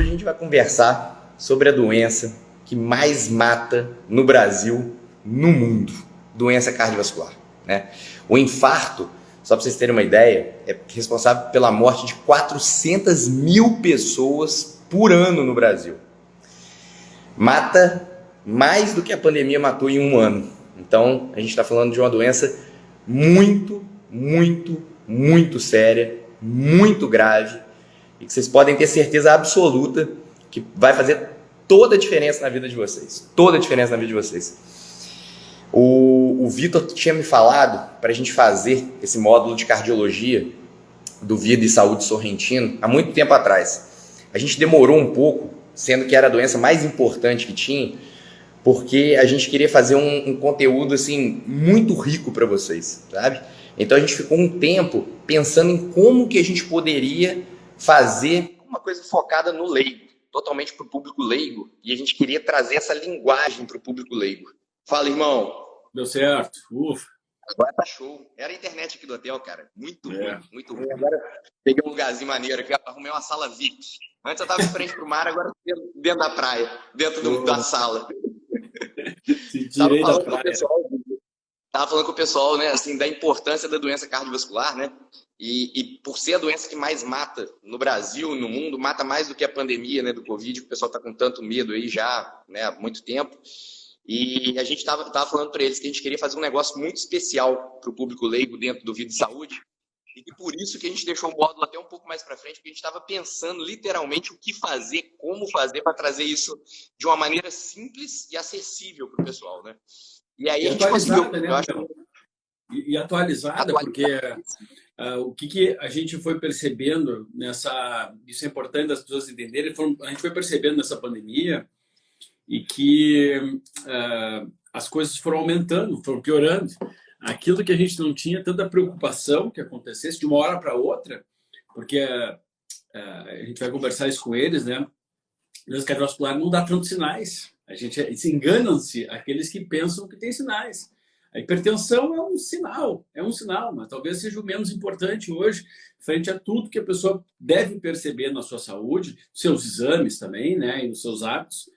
hoje a gente vai conversar sobre a doença que mais mata no Brasil, no mundo, doença cardiovascular, né? O infarto, só para vocês terem uma ideia, é responsável pela morte de 400 mil pessoas por ano no Brasil. Mata mais do que a pandemia matou em um ano. Então, a gente está falando de uma doença muito, muito, muito séria, muito grave, e que vocês podem ter certeza absoluta que vai fazer toda a diferença na vida de vocês. Toda a diferença na vida de vocês. O Vitor tinha me falado para a gente fazer esse módulo de cardiologia do Vida e Saúde Sorrentino há muito tempo atrás. A gente demorou um pouco, sendo que era a doença mais importante que tinha, porque a gente queria fazer um conteúdo assim muito rico para vocês, sabe? Então a gente ficou um tempo pensando em como que a gente poderia fazer uma coisa focada no leigo, totalmente para o público leigo, e a gente queria trazer essa linguagem para o público leigo. Fala, irmão. Deu certo. Ufa. Agora tá show. Era a internet aqui do hotel, cara. Muito ruim, muito ruim. Agora peguei um lugarzinho maneiro aqui, arrumei uma sala VIP. Antes eu tava de frente pro mar, agora dentro da praia, dentro da sala. Tava falando com o pessoal, né, assim, da importância da doença cardiovascular, né? E por ser a doença que mais mata no Brasil, no mundo, mata mais do que a pandemia, né, do Covid, que o pessoal tá com tanto medo aí já, né, há muito tempo. E a gente tava falando para eles que a gente queria fazer um negócio muito especial para o público leigo dentro do Vida e Saúde, e que por isso que a gente deixou o módulo até um pouco mais para frente, porque a gente estava pensando literalmente o que fazer, como fazer para trazer isso de uma maneira simples e acessível para o pessoal, né? E aí a gente conseguiu, né? Eu acho... E atualizada, porque o que a gente foi percebendo nessa... Isso é importante das pessoas entenderem, a gente foi percebendo nessa pandemia e que as coisas foram aumentando, foram piorando. Aquilo que a gente não tinha tanta preocupação que acontecesse de uma hora para outra, porque a gente vai conversar isso com eles, né? Doença cardiovascular não dá tantos sinais. Se enganam-se aqueles que pensam que tem sinais. A hipertensão é um sinal, mas talvez seja o menos importante hoje, frente a tudo que a pessoa deve perceber na sua saúde, seus exames também, né, e nos seus hábitos,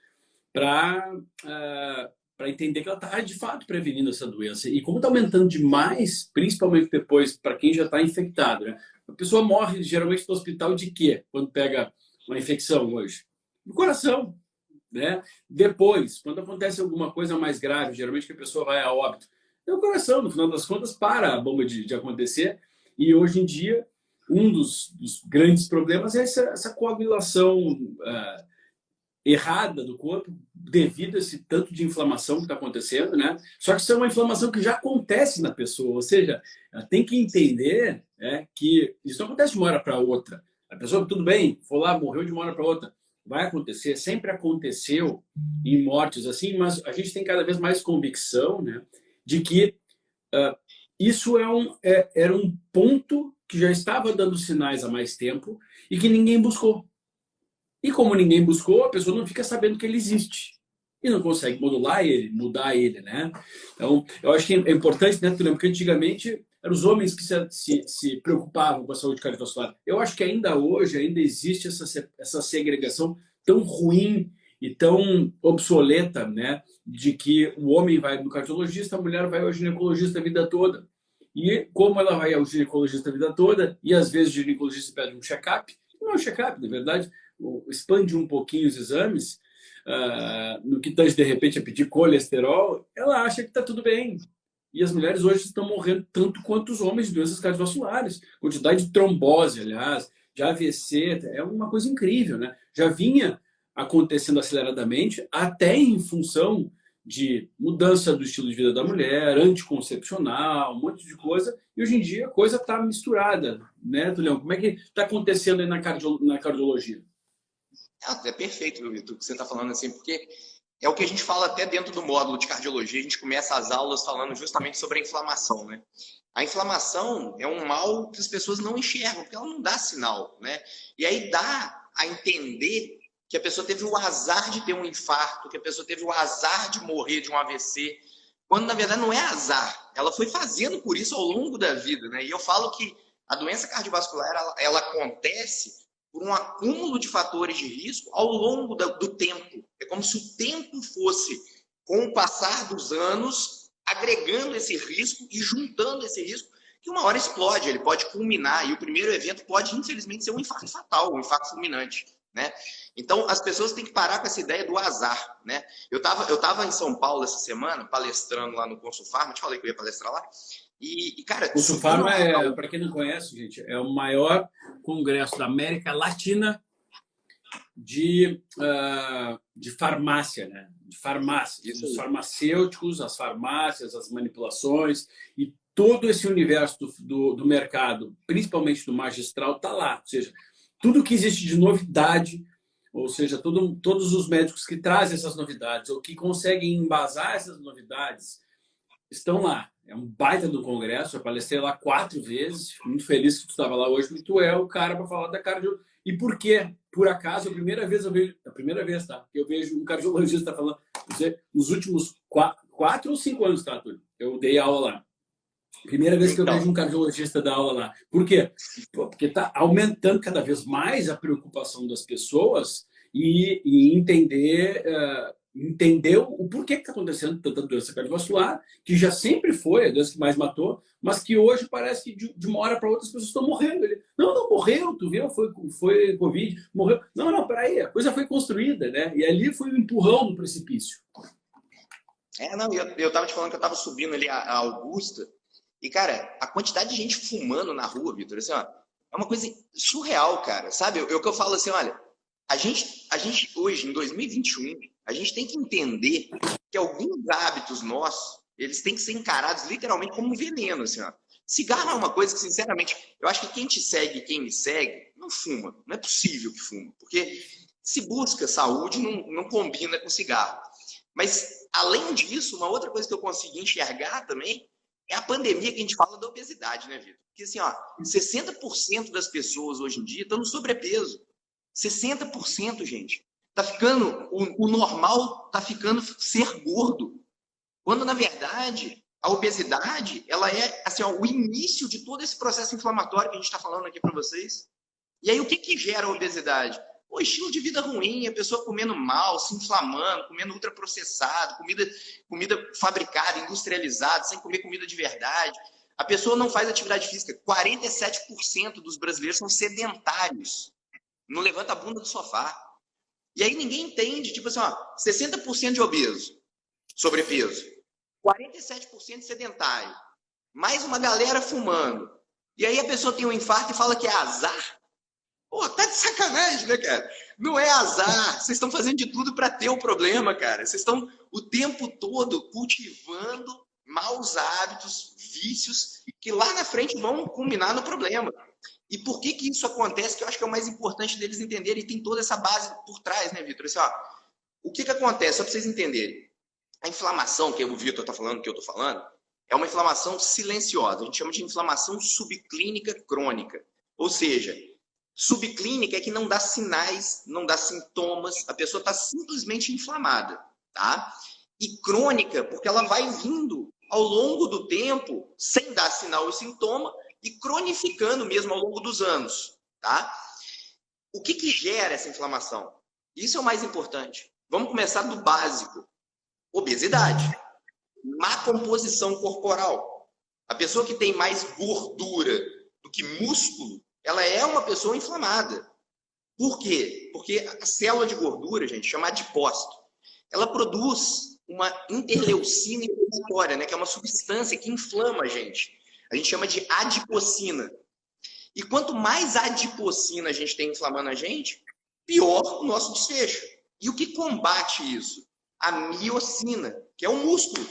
para entender que ela está, de fato, prevenindo essa doença. E como está aumentando demais, principalmente depois, para quem já está infectado, né? A pessoa morre, geralmente, no hospital de quê? Quando pega uma infecção hoje? Do coração, né? Depois, quando acontece alguma coisa mais grave, geralmente que a pessoa vai a óbito, é o coração, no final das contas, para a bomba de acontecer. E hoje em dia, um dos grandes problemas é essa coagulação errada do corpo devido a esse tanto de inflamação que está acontecendo, né? Só que isso é uma inflamação que já acontece na pessoa, ou seja, ela tem que entender que isso não acontece de uma hora para outra. A pessoa, tudo bem, foi lá, morreu de uma hora para outra. Vai acontecer, sempre aconteceu em mortes assim, mas a gente tem cada vez mais convicção, né, de que isso era um ponto que já estava dando sinais há mais tempo e que ninguém buscou. E como ninguém buscou, a pessoa não fica sabendo que ele existe. E não consegue mudar ele, né? Então, eu acho que é importante, né, Tulio? Porque antigamente eram os homens que se preocupavam com a saúde cardiovascular. Eu acho que ainda hoje existe essa segregação tão ruim e tão obsoleta, né? De que o homem vai no cardiologista, a mulher vai ao ginecologista a vida toda. E como ela vai ao ginecologista a vida toda, e às vezes o ginecologista pede um check-up, não é um check-up, na verdade, expande um pouquinho os exames, no que tange de repente a pedir colesterol, ela acha que está tudo bem. E as mulheres hoje estão morrendo tanto quanto os homens de doenças cardiovasculares. Quantidade de trombose, aliás, de AVC, é uma coisa incrível, né? Já vinha acontecendo aceleradamente, até em função de mudança do estilo de vida da mulher, anticoncepcional, um monte de coisa. E hoje em dia a coisa está misturada, né, Tulião? Como é que está acontecendo aí na cardiologia? É perfeito, Vitor, o que você está falando assim, porque é o que a gente fala até dentro do módulo de cardiologia. A gente começa as aulas falando justamente sobre a inflamação, né? A inflamação é um mal que as pessoas não enxergam, porque ela não dá sinal, né? E aí dá a entender que a pessoa teve o azar de ter um infarto, que a pessoa teve o azar de morrer de um AVC, quando na verdade não é azar. Ela foi fazendo por isso ao longo da vida, né? E eu falo que a doença cardiovascular ela acontece por um acúmulo de fatores de risco ao longo do tempo. É como se o tempo fosse, com o passar dos anos, agregando esse risco e juntando esse risco, que uma hora explode, ele pode culminar, e o primeiro evento pode, infelizmente, ser um infarto fatal, um infarto fulminante, né? Então, as pessoas têm que parar com essa ideia do azar, né? Eu tava em São Paulo essa semana, palestrando lá no Consulfarma, te falei que eu ia palestrar lá, cara... O Consulfarma, para quem não conhece, gente, é o maior congresso da América Latina de farmácia, né? De farmácia, os farmacêuticos, as farmácias, as manipulações e todo esse universo do mercado, principalmente do magistral, está lá. Ou seja, tudo que existe de novidade, ou seja, todos os médicos que trazem essas novidades ou que conseguem embasar essas novidades estão lá. É um baita do congresso, eu palestrei lá 4 vezes, fico muito feliz que tu estava lá hoje, porque tu é o cara para falar da cardio. E por quê? Por acaso, a primeira vez, tá? Eu vejo um cardiologista falando, nos últimos 4 ou 5 anos, tá, Túlio? Eu dei aula lá. Primeira vez que eu vejo um cardiologista dar aula lá. Por quê? Porque está aumentando cada vez mais a preocupação das pessoas e entender o porquê que está acontecendo tanta doença cardiovascular, que já sempre foi a doença que mais matou, mas que hoje parece que de uma hora para outra as pessoas estão morrendo. Não morreu, tu viu? Foi Covid, morreu. Não, peraí, a coisa foi construída, né? E ali foi um empurrão no precipício. Eu estava te falando que eu estava subindo ali a Augusta, e, cara, a quantidade de gente fumando na rua, Vitor, assim, ó, é uma coisa surreal, cara, sabe? O que eu falo assim, olha, a gente hoje, em 2021, a gente tem que entender que alguns hábitos nossos, eles têm que ser encarados literalmente como um veneno, assim, ó. Cigarro é uma coisa que, sinceramente, eu acho que quem te segue, quem me segue, não fuma. Não é possível que fume, porque se busca saúde, não combina com cigarro. Mas, além disso, uma outra coisa que eu consegui enxergar também é a pandemia que a gente fala da obesidade, né, Vitor? Porque, assim, ó, 60% das pessoas hoje em dia estão no sobrepeso. 60%, gente. Tá ficando, o normal tá ficando ser gordo. Quando, na verdade, a obesidade, ela é, assim, ó, o início de todo esse processo inflamatório que a gente está falando aqui para vocês. E aí, o que gera a obesidade? O estilo de vida ruim, a pessoa comendo mal, se inflamando, comendo ultraprocessado, comida fabricada, industrializada, sem comer comida de verdade. A pessoa não faz atividade física. 47% dos brasileiros são sedentários. Não levanta a bunda do sofá. E aí ninguém entende, tipo assim, ó, 60% de obeso, sobrepeso, 47% sedentário, mais uma galera fumando. E aí a pessoa tem um infarto e fala que é azar. Pô, tá de sacanagem, né, cara? Não é azar. Vocês estão fazendo de tudo para ter o problema, cara. Vocês estão o tempo todo cultivando maus hábitos, vícios, que lá na frente vão culminar no problema. E por que isso acontece? Que eu acho que é o mais importante deles entenderem. E tem toda essa base por trás, né, Vitor? Assim, ó, o que acontece? Só para vocês entenderem. A inflamação que o Vitor está falando, que eu estou falando, é uma inflamação silenciosa. A gente chama de inflamação subclínica crônica. Ou seja, subclínica é que não dá sinais, não dá sintomas, a pessoa está simplesmente inflamada, tá? E crônica, porque ela vai vindo ao longo do tempo, sem dar sinal e sintoma, e cronificando mesmo ao longo dos anos, tá? O que gera essa inflamação? Isso é o mais importante. Vamos começar do básico. Obesidade. Má composição corporal. A pessoa que tem mais gordura do que músculo, ela é uma pessoa inflamada. Por quê? Porque a célula de gordura, gente, chama adipócito, ela produz uma interleucina inflamatória, né, que é uma substância que inflama a gente. A gente chama de adipocina. E quanto mais adipocina a gente tem inflamando a gente, pior o nosso desfecho. E o que combate isso? A miocina, que é o músculo.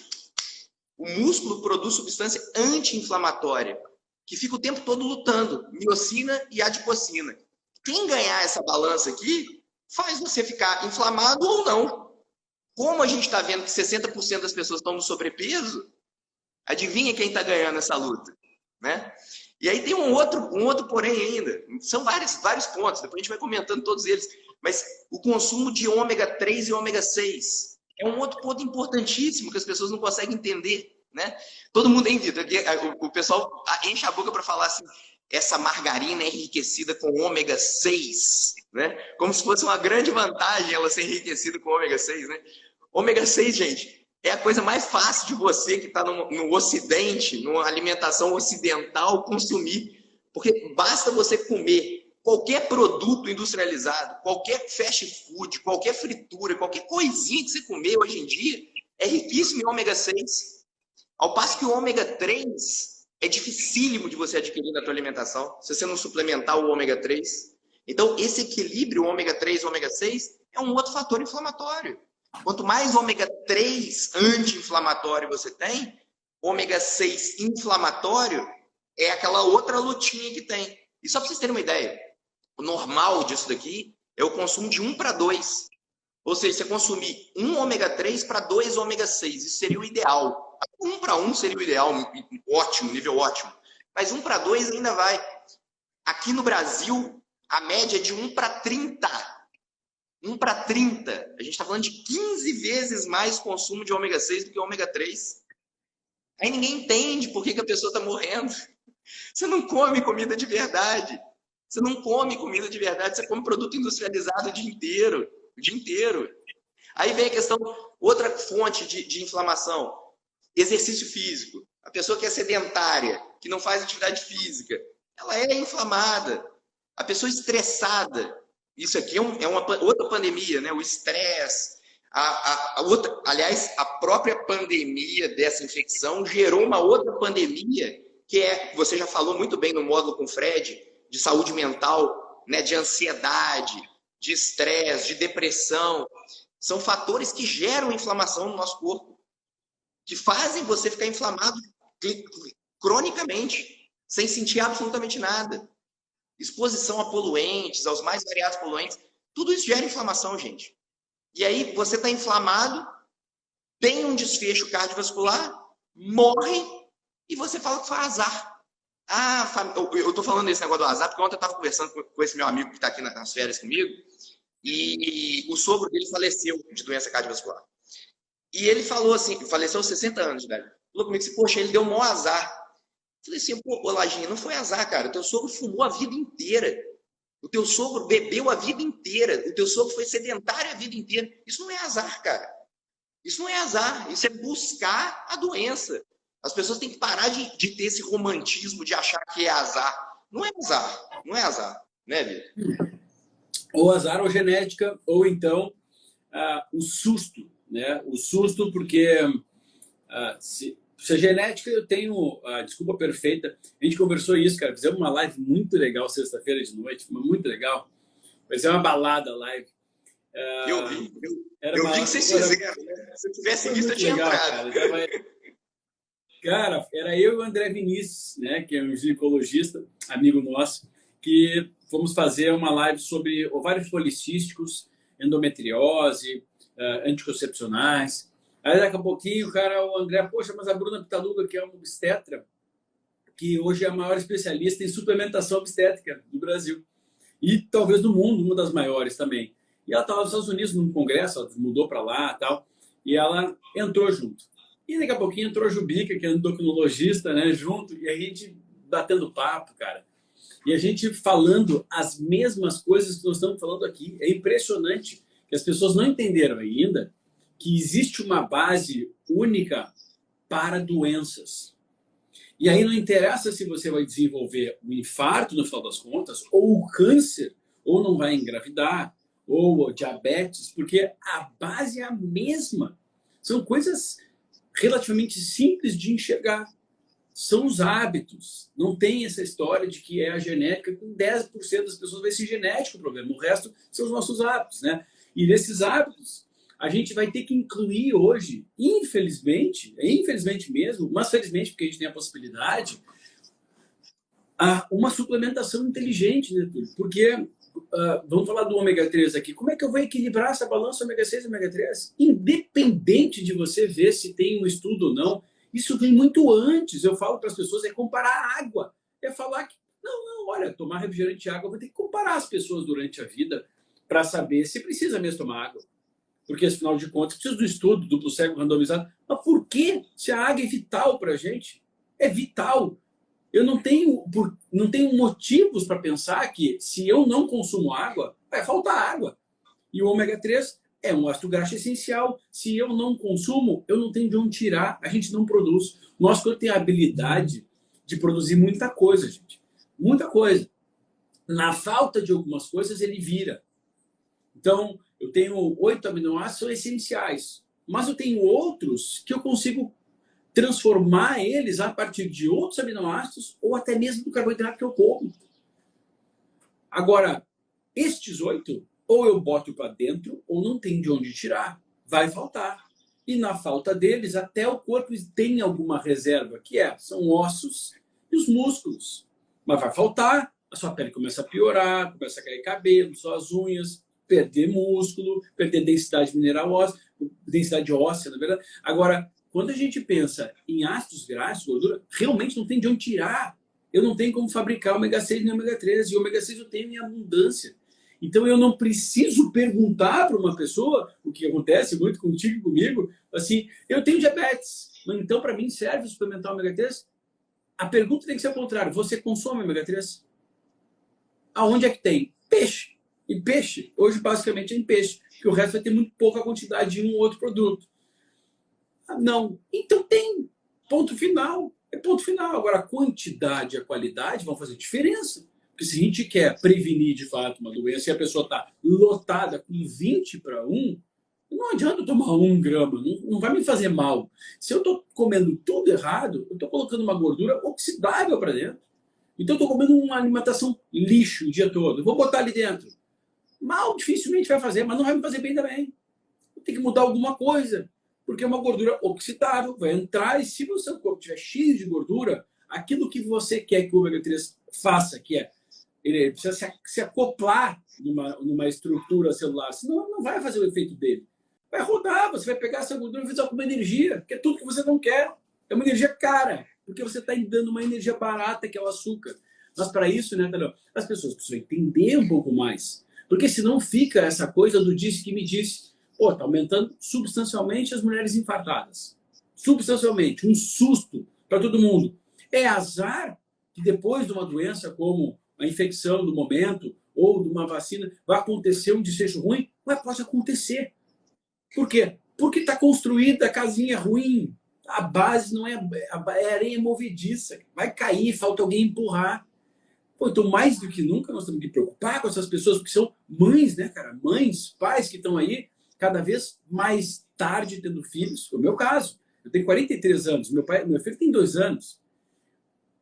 O músculo produz substância anti-inflamatória, que fica o tempo todo lutando, miocina e adipocina. Quem ganhar essa balança aqui, faz você ficar inflamado ou não. Como a gente está vendo que 60% das pessoas estão no sobrepeso, adivinha quem está ganhando essa luta, né? E aí tem um outro porém ainda. São vários pontos, depois a gente vai comentando todos eles. Mas o consumo de ômega 3 e ômega 6 é um outro ponto importantíssimo que as pessoas não conseguem entender, né? Todo mundo, hein, Vitor? O pessoal enche a boca para falar assim, essa margarina é enriquecida com ômega 6, né? Como se fosse uma grande vantagem ela ser enriquecida com ômega 6, né? Ômega 6, gente, é a coisa mais fácil de você que está no Ocidente, numa alimentação ocidental, consumir. Porque basta você comer qualquer produto industrializado, qualquer fast food, qualquer fritura, qualquer coisinha que você comer hoje em dia, é riquíssimo em ômega 6. Ao passo que o ômega 3 é dificílimo de você adquirir na tua alimentação, se você não suplementar o ômega 3. Então, esse equilíbrio ômega 3 e ômega 6 é um outro fator inflamatório. Quanto mais ômega 3 anti-inflamatório você tem, ômega 6 inflamatório é aquela outra lutinha que tem. E só para vocês terem uma ideia, o normal disso daqui é o consumo de 1 para 2. Ou seja, você consumir 1 ômega 3 para 2 ômega 6. Isso seria o ideal. 1 para 1 seria o ideal, ótimo, nível ótimo. Mas 1 para 2 ainda vai. Aqui no Brasil, a média é de 1 para 30. 1 para 30. A gente está falando de 15 vezes mais consumo de ômega 6 do que ômega 3. Aí ninguém entende por que a pessoa está morrendo. Você não come comida de verdade. Você não come comida de verdade, você come produto industrializado o dia inteiro. O dia inteiro. Aí vem a questão, outra fonte de inflamação. Exercício físico. A pessoa que é sedentária, que não faz atividade física, ela é inflamada. A pessoa estressada, isso aqui é uma outra pandemia, né? O estresse. Aliás, a própria pandemia dessa infecção gerou uma outra pandemia, que é, você já falou muito bem no módulo com o Fred, de saúde mental, né? De ansiedade, de estresse, de depressão. São fatores que geram inflamação no nosso corpo, que fazem você ficar inflamado cronicamente, sem sentir absolutamente nada. Exposição a poluentes, aos mais variados poluentes, tudo isso gera inflamação, gente. E aí você está inflamado, tem um desfecho cardiovascular, morre, e você fala que foi azar. Eu estou falando desse negócio do azar, porque ontem eu estava conversando com esse meu amigo que está aqui nas férias comigo, e o sogro dele faleceu de doença cardiovascular. E ele falou assim, faleceu aos 60 anos, velho. Falou comigo assim, poxa, ele deu um maior azar. Falei assim, pô, Lajinha, não foi azar, cara. O teu sogro fumou a vida inteira. O teu sogro bebeu a vida inteira. O teu sogro foi sedentário a vida inteira. Isso não é azar, cara. Isso não é azar. Isso é buscar a doença. As pessoas têm que parar de ter esse romantismo de achar que é azar. Não é azar. Não é azar. Né, Vitor? Ou azar ou genética, ou então o susto. Né? O susto, porque se a genética, eu tenho a desculpa perfeita. A gente conversou isso, cara. Fizemos uma live muito legal sexta-feira de noite, muito legal. Vai ser uma balada live. Eu vi que vocês fizeram, né? Se eu tivesse visto, eu tinha entrado. Cara, era eu e o André Vinícius, né, que é um ginecologista, amigo nosso, que fomos fazer uma live sobre ovários policísticos, endometriose, anticoncepcionais. Aí daqui a pouquinho, o André, poxa, mas a Bruna Pitaluga, que é uma obstetra, que hoje é a maior especialista em suplementação obstétrica do Brasil. E talvez do mundo, uma das maiores também. E ela estava nos Estados Unidos num congresso, ela mudou para lá e tal, e ela entrou junto. E daqui a pouquinho entrou a Jubica, que é endocrinologista, né, junto, e a gente batendo papo, cara. E a gente falando as mesmas coisas que nós estamos falando aqui. É impressionante que as pessoas não entenderam ainda que existe uma base única para doenças. E aí não interessa se você vai desenvolver um infarto, no final das contas, ou o câncer, ou não vai engravidar, ou diabetes, porque a base é a mesma. São coisas relativamente simples de enxergar. São os hábitos. Não tem essa história de que é a genética, com 10% das pessoas vai ser genético o problema. O resto são os nossos hábitos, né? E nesses hábitos, a gente vai ter que incluir hoje, infelizmente mesmo, mas felizmente porque a gente tem a possibilidade, uma suplementação inteligente, né, Túlio? Porque, vamos falar do ômega 3 aqui, como é que eu vou equilibrar essa balança ômega 6 e ômega 3? Independente de você ver se tem um estudo ou não, isso vem muito antes. Eu falo para as pessoas, é comparar a água. É falar que, não, olha, tomar refrigerante de água, eu vou ter que comparar as pessoas durante a vida para saber se precisa mesmo tomar água. Porque, afinal de contas, precisa do estudo, duplo cego randomizado. Mas por quê? Se a água é vital para a gente, é vital. Eu não tenho motivos para pensar que se eu não consumo água, vai faltar água. E o ômega 3 é um ácido graxo essencial. Se eu não consumo, eu não tenho de onde tirar, a gente não produz. O nosso corpo tem a habilidade de produzir muita coisa, gente. Muita coisa. Na falta de algumas coisas, ele vira. Então, eu tenho 8 aminoácidos são essenciais, mas eu tenho outros que eu consigo transformar eles a partir de outros aminoácidos ou até mesmo do carboidrato que eu como. Agora, estes 8, ou eu boto para dentro ou não tem de onde tirar. Vai faltar. E na falta deles, até o corpo tem alguma reserva, são ossos e os músculos. Mas vai faltar, a sua pele começa a piorar, começa a cair cabelo, suas unhas, perder músculo, perder densidade mineral óssea, densidade óssea, na verdade. Agora, quando a gente pensa em ácidos graxos, gordura, realmente não tem de onde tirar. Eu não tenho como fabricar ômega 6 nem ômega 3, e ômega 6 eu tenho em abundância. Então eu não preciso perguntar para uma pessoa, o que acontece muito contigo e comigo, assim, eu tenho diabetes, mas então para mim serve suplementar ômega 3? A pergunta tem que ser ao contrário, você consome ômega 3? Aonde é que tem? Peixe. E peixe, hoje basicamente é em peixe, porque o resto vai ter muito pouca quantidade de um ou outro produto. Ah, não. Então tem. Ponto final. É ponto final. Agora, a quantidade e a qualidade vão fazer diferença. Porque se a gente quer prevenir de fato uma doença e a pessoa está lotada com 20 para 1, não adianta eu tomar 1 grama, não vai me fazer mal. Se eu estou comendo tudo errado, eu estou colocando uma gordura oxidável para dentro. Então eu estou comendo uma alimentação lixo o dia todo. Eu vou botar ali dentro. Mal dificilmente vai fazer, mas não vai me fazer bem também. Tem que mudar alguma coisa, porque é uma gordura oxidável, vai entrar, e se o seu corpo estiver cheio de gordura, aquilo que você quer que o ômega 3 faça, ele precisa se acoplar numa estrutura celular, senão não vai fazer o efeito dele. Vai rodar, você vai pegar essa gordura e fazer alguma energia, que é tudo que você não quer. É uma energia cara, porque você está dando uma energia barata, que é o açúcar. Mas para isso, né, Tadeu, as pessoas precisam entender um pouco mais. Porque senão fica essa coisa do disse que me disse. Pô, está aumentando substancialmente as mulheres infartadas. Substancialmente, um susto para todo mundo. É azar que depois de uma doença como a infecção do momento ou de uma vacina vai acontecer um desfecho ruim? Mas pode acontecer. Por quê? Porque está construída a casinha ruim. A base não é areia movediça. Vai cair, falta alguém empurrar. Pô, então, mais do que nunca, nós temos que preocupar com essas pessoas, porque são mães, né, cara? Mães, pais que estão aí cada vez mais tarde tendo filhos. É o meu caso. Eu tenho 43 anos, meu filho tem 2 anos.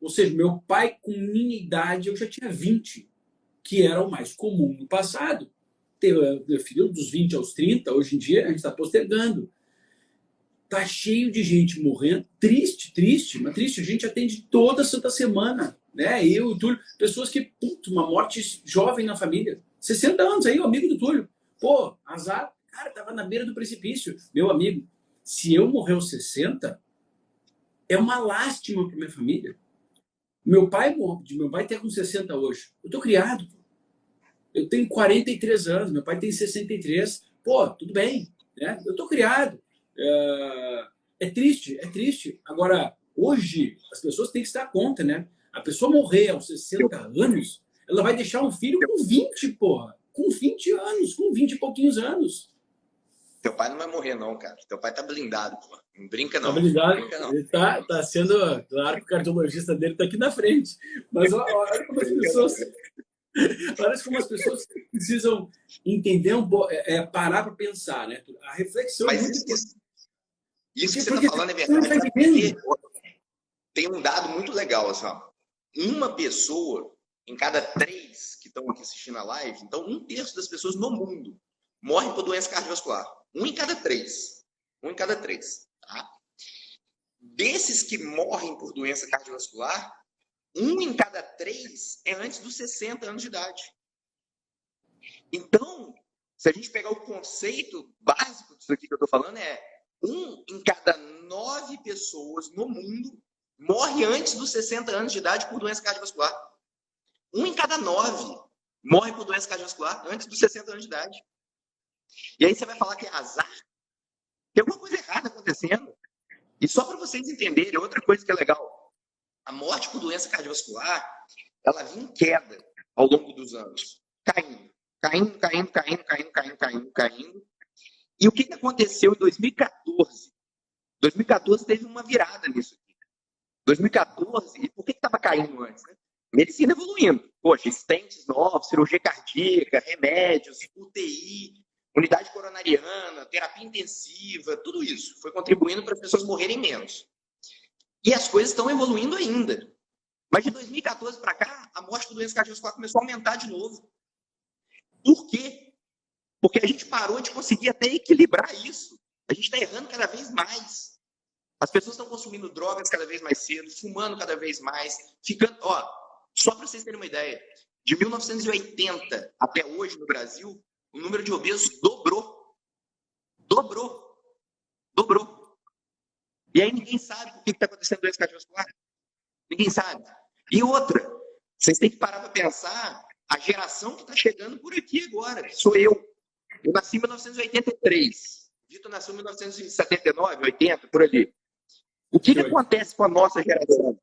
Ou seja, meu pai, com minha idade, eu já tinha 20, que era o mais comum no passado. Meu filho dos 20 aos 30, hoje em dia, a gente está postergando. Tá cheio de gente morrendo. Triste, triste, mas triste. A gente atende toda santa semana, né? Eu e o Túlio, pessoas que, uma morte jovem na família. 60 anos aí, o amigo do Túlio. Pô, azar. Cara, tava na beira do precipício. Meu amigo, se eu morrer aos 60, é uma lástima para minha família. Meu pai tá com 60 hoje. Eu tô criado. Eu tenho 43 anos, meu pai tem 63. Pô, tudo bem, né? Eu tô criado. É triste, é triste. Agora, hoje, as pessoas têm que se dar conta, né? A pessoa morrer aos 60 anos, ela vai deixar um filho com 20, porra. Com 20 anos, com 20 e pouquinhos anos. Teu pai não vai morrer, não, cara. Teu pai tá blindado, pô. Não brinca, não. Tá blindado. Não brinca, não. Ele tá sendo... Claro que o cardiologista dele tá aqui na frente. Mas olha como as pessoas... Parece como as pessoas precisam entender parar para pensar, né? A reflexão Mas é muito importante. Isso que você está falando é verdade. Tem um dado muito legal, assim, ó. Uma pessoa em cada 3 que estão aqui assistindo a live, então 1/3 das pessoas no mundo morrem por doença cardiovascular. 1 em cada 3. 1 em cada 3. Tá? Desses que morrem por doença cardiovascular, 1 em cada 3 é antes dos 60 anos de idade. Então, se a gente pegar o conceito básico disso aqui que eu estou falando, 1 em cada 9 pessoas no mundo morre antes dos 60 anos de idade por doença cardiovascular. 1 em cada 9 morre por doença cardiovascular antes dos 60 anos de idade. E aí você vai falar que é azar? Tem alguma coisa errada acontecendo. E só para vocês entenderem, outra coisa que é legal. A morte por doença cardiovascular, ela vinha em queda ao longo dos anos. Caindo. E o que aconteceu em 2014? 2014 teve uma virada nisso aqui. 2014, e por que estava caindo antes? Né? Medicina evoluindo. Poxa, stents novos, cirurgia cardíaca, remédios, UTI, unidade coronariana, terapia intensiva, tudo isso foi contribuindo para as pessoas morrerem menos. E as coisas estão evoluindo ainda. Mas de 2014 para cá, a morte por doença cardiovascular começou a aumentar de novo. Por quê? Porque a gente parou de conseguir até equilibrar isso. A gente está errando cada vez mais. As pessoas estão consumindo drogas cada vez mais cedo, fumando cada vez mais, ficando... Ó, só para vocês terem uma ideia, de 1980 até hoje no Brasil, o número de obesos dobrou. Dobrou. E aí ninguém sabe o que está acontecendo com doença cardiovascular. Ninguém sabe. E outra, vocês têm que parar para pensar a geração que está chegando por aqui agora, que sou eu. Eu nasci em 1983. Vitor nasceu em 1979, 80, por ali. O que acontece com a nossa geração?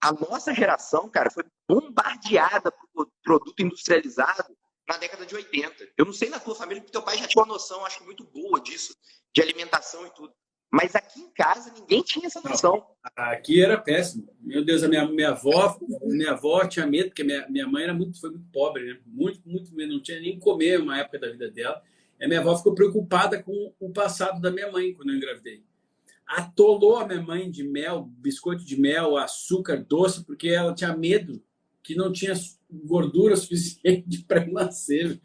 A nossa geração, cara, foi bombardeada por produto industrializado na década de 80. Eu não sei na tua família, porque teu pai já tinha uma noção, acho muito boa disso, de alimentação e tudo. Mas aqui em casa, ninguém tinha essa noção. Aqui era péssimo. Meu Deus, a minha avó tinha medo, porque minha mãe foi muito pobre, né? Muito, não tinha nem comer uma época da vida dela. E a minha avó ficou preocupada com o passado da minha mãe quando eu engravidei. Atolou a minha mãe de mel, biscoito de mel, açúcar doce, porque ela tinha medo que não tinha gordura suficiente para nascer.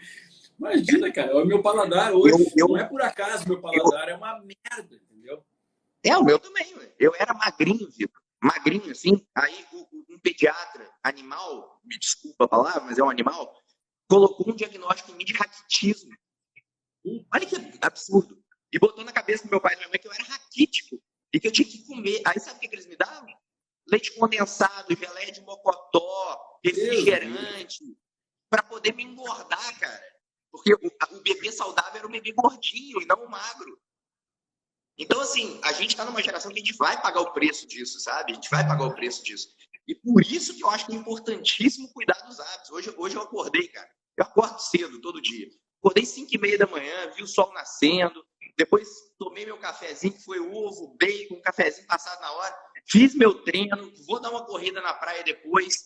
Imagina, cara, o meu paladar hoje, não é por acaso, meu paladar é uma merda, entendeu? O meu também. Eu era magrinho, Vitor. Magrinho, assim. Aí um pediatra animal, me desculpa a palavra, mas é um animal, colocou um diagnóstico em mim de raquitismo. Olha que absurdo. E botou na cabeça do meu pai e da minha mãe que eu era raquítico e que eu tinha que comer. Aí sabe o que eles me davam? Leite condensado, geleia de mocotó, refrigerante, para poder me engordar, cara. Porque o bebê saudável era o bebê gordinho e não o magro. Então, assim, a gente está numa geração que a gente vai pagar o preço disso, sabe? A gente vai pagar o preço disso. E por isso que eu acho que é importantíssimo cuidar dos hábitos. Hoje eu acordei, cara. Eu acordo cedo, todo dia. Acordei 5h30 da manhã, vi o sol nascendo. Depois tomei meu cafezinho, que foi ovo, bacon, cafezinho passado na hora. Fiz meu treino, vou dar uma corrida na praia depois.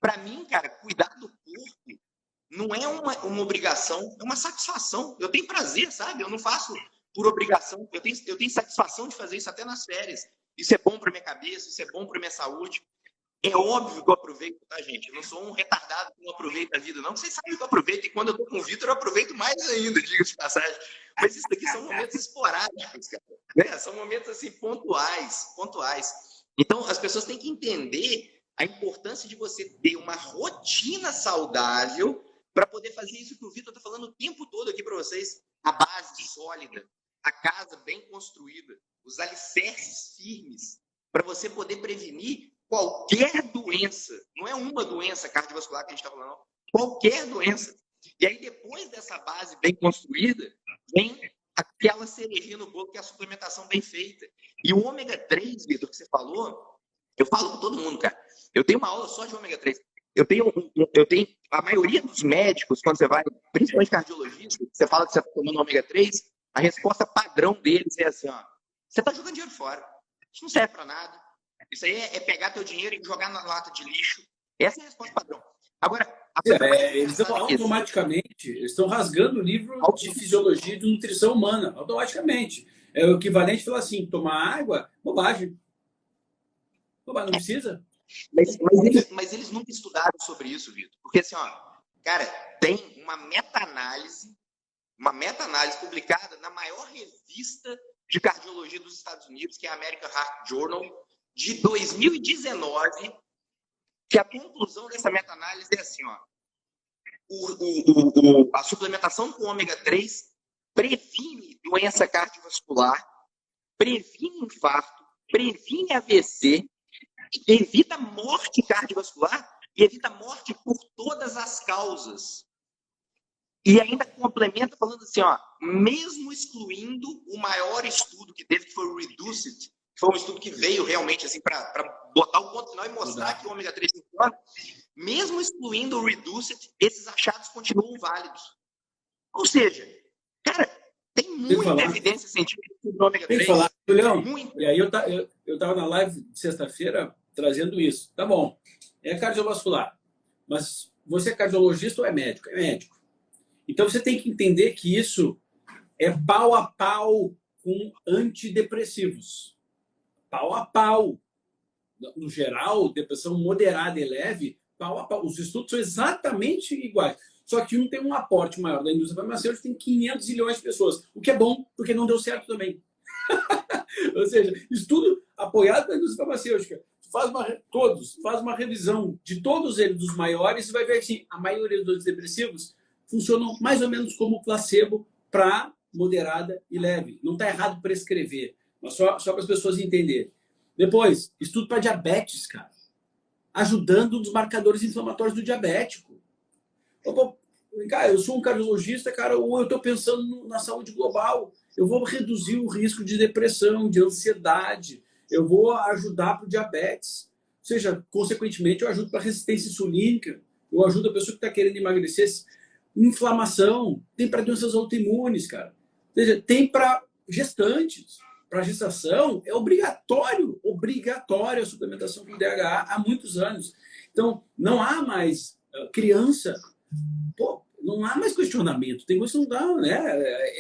Para mim, cara, cuidar do corpo não é uma obrigação, é uma satisfação. Eu tenho prazer, sabe? Eu não faço por obrigação. Eu tenho satisfação de fazer isso até nas férias. Isso é bom para minha cabeça, isso é bom para minha saúde. É óbvio que eu aproveito, tá, gente? Eu não sou um retardado que não aproveita a vida, não. Vocês sabem que eu aproveito, e quando eu tô com o Vitor, eu aproveito mais ainda, diga-se de passagem. Mas isso daqui são momentos esporádicos, cara. Né? São momentos, assim, pontuais. Então, as pessoas têm que entender a importância de você ter uma rotina saudável para poder fazer isso que o Vitor está falando o tempo todo aqui para vocês. A base sólida, a casa bem construída, os alicerces firmes, para você poder prevenir qualquer doença. Não é uma doença cardiovascular que a gente está falando, não. Qualquer doença. E aí, depois dessa base bem construída, vem aquela cerejinha no bolo, que é a suplementação bem feita. E o ômega 3, Vitor, que você falou, eu falo com todo mundo, cara. Eu tenho uma aula só de ômega 3. Eu tenho a maioria dos médicos, quando você vai, principalmente cardiologista, você fala que você está tomando ômega 3, a resposta padrão deles é assim, ó, você está jogando dinheiro fora. Isso não serve para nada. Isso aí é pegar teu dinheiro e jogar na lata de lixo. Essa é a resposta padrão. Agora, eles estão automaticamente, eles estão rasgando o livro de fisiologia e de nutrição humana, automaticamente. É o equivalente a falar assim, tomar água, bobagem. Bobagem, não precisa. Mas eles nunca estudaram sobre isso, Vitor. Porque assim, ó, cara, tem uma meta-análise publicada na maior revista de cardiologia dos Estados Unidos, que é a American Heart Journal, de 2019, que a conclusão dessa meta-análise é assim, ó, a suplementação com ômega 3 previne doença cardiovascular, previne infarto, previne AVC, evita morte cardiovascular e evita morte por todas as causas. E ainda complementa falando assim, ó, mesmo excluindo o maior estudo que teve, que foi o REDUCE-IT, foi um estudo que veio realmente assim, para botar o ponto final e mostrar que o ômega 3 funciona, mesmo excluindo o reduced, esses achados continuam válidos. Ou seja, cara, tem muita evidência científica sobre o ômega 3. Tem que falar, Julião. E aí eu estava na live de sexta-feira trazendo isso. Tá bom, é cardiovascular, mas você é cardiologista ou é médico? É médico. Então você tem que entender que isso é pau a pau com antidepressivos. Pau a pau. No geral, depressão moderada e leve, pau a pau. Os estudos são exatamente iguais. Só que um tem um aporte maior da indústria farmacêutica, tem 500 milhões de pessoas. O que é bom, porque não deu certo também. Ou seja, estudo apoiado pela indústria farmacêutica. Faz uma revisão de todos eles, dos maiores, e vai ver que a maioria dos antidepressivos funcionam mais ou menos como placebo para moderada e leve. Não está errado prescrever, mas só para as pessoas entenderem. Depois, estudo para diabetes, cara. Ajudando nos marcadores inflamatórios do diabético. Cara, eu sou um cardiologista, cara, ou eu estou pensando na saúde global. Eu vou reduzir o risco de depressão, de ansiedade. Eu vou ajudar para o diabetes. Ou seja, consequentemente, eu ajudo para resistência insulínica. Eu ajudo a pessoa que está querendo emagrecer. Inflamação. Tem para doenças autoimunes, cara. Ou seja, tem para gestantes. Para gestação, é obrigatório a suplementação com DHA há muitos anos. Então, não há mais criança, não há mais questionamento. Tem coisa que não dá, né?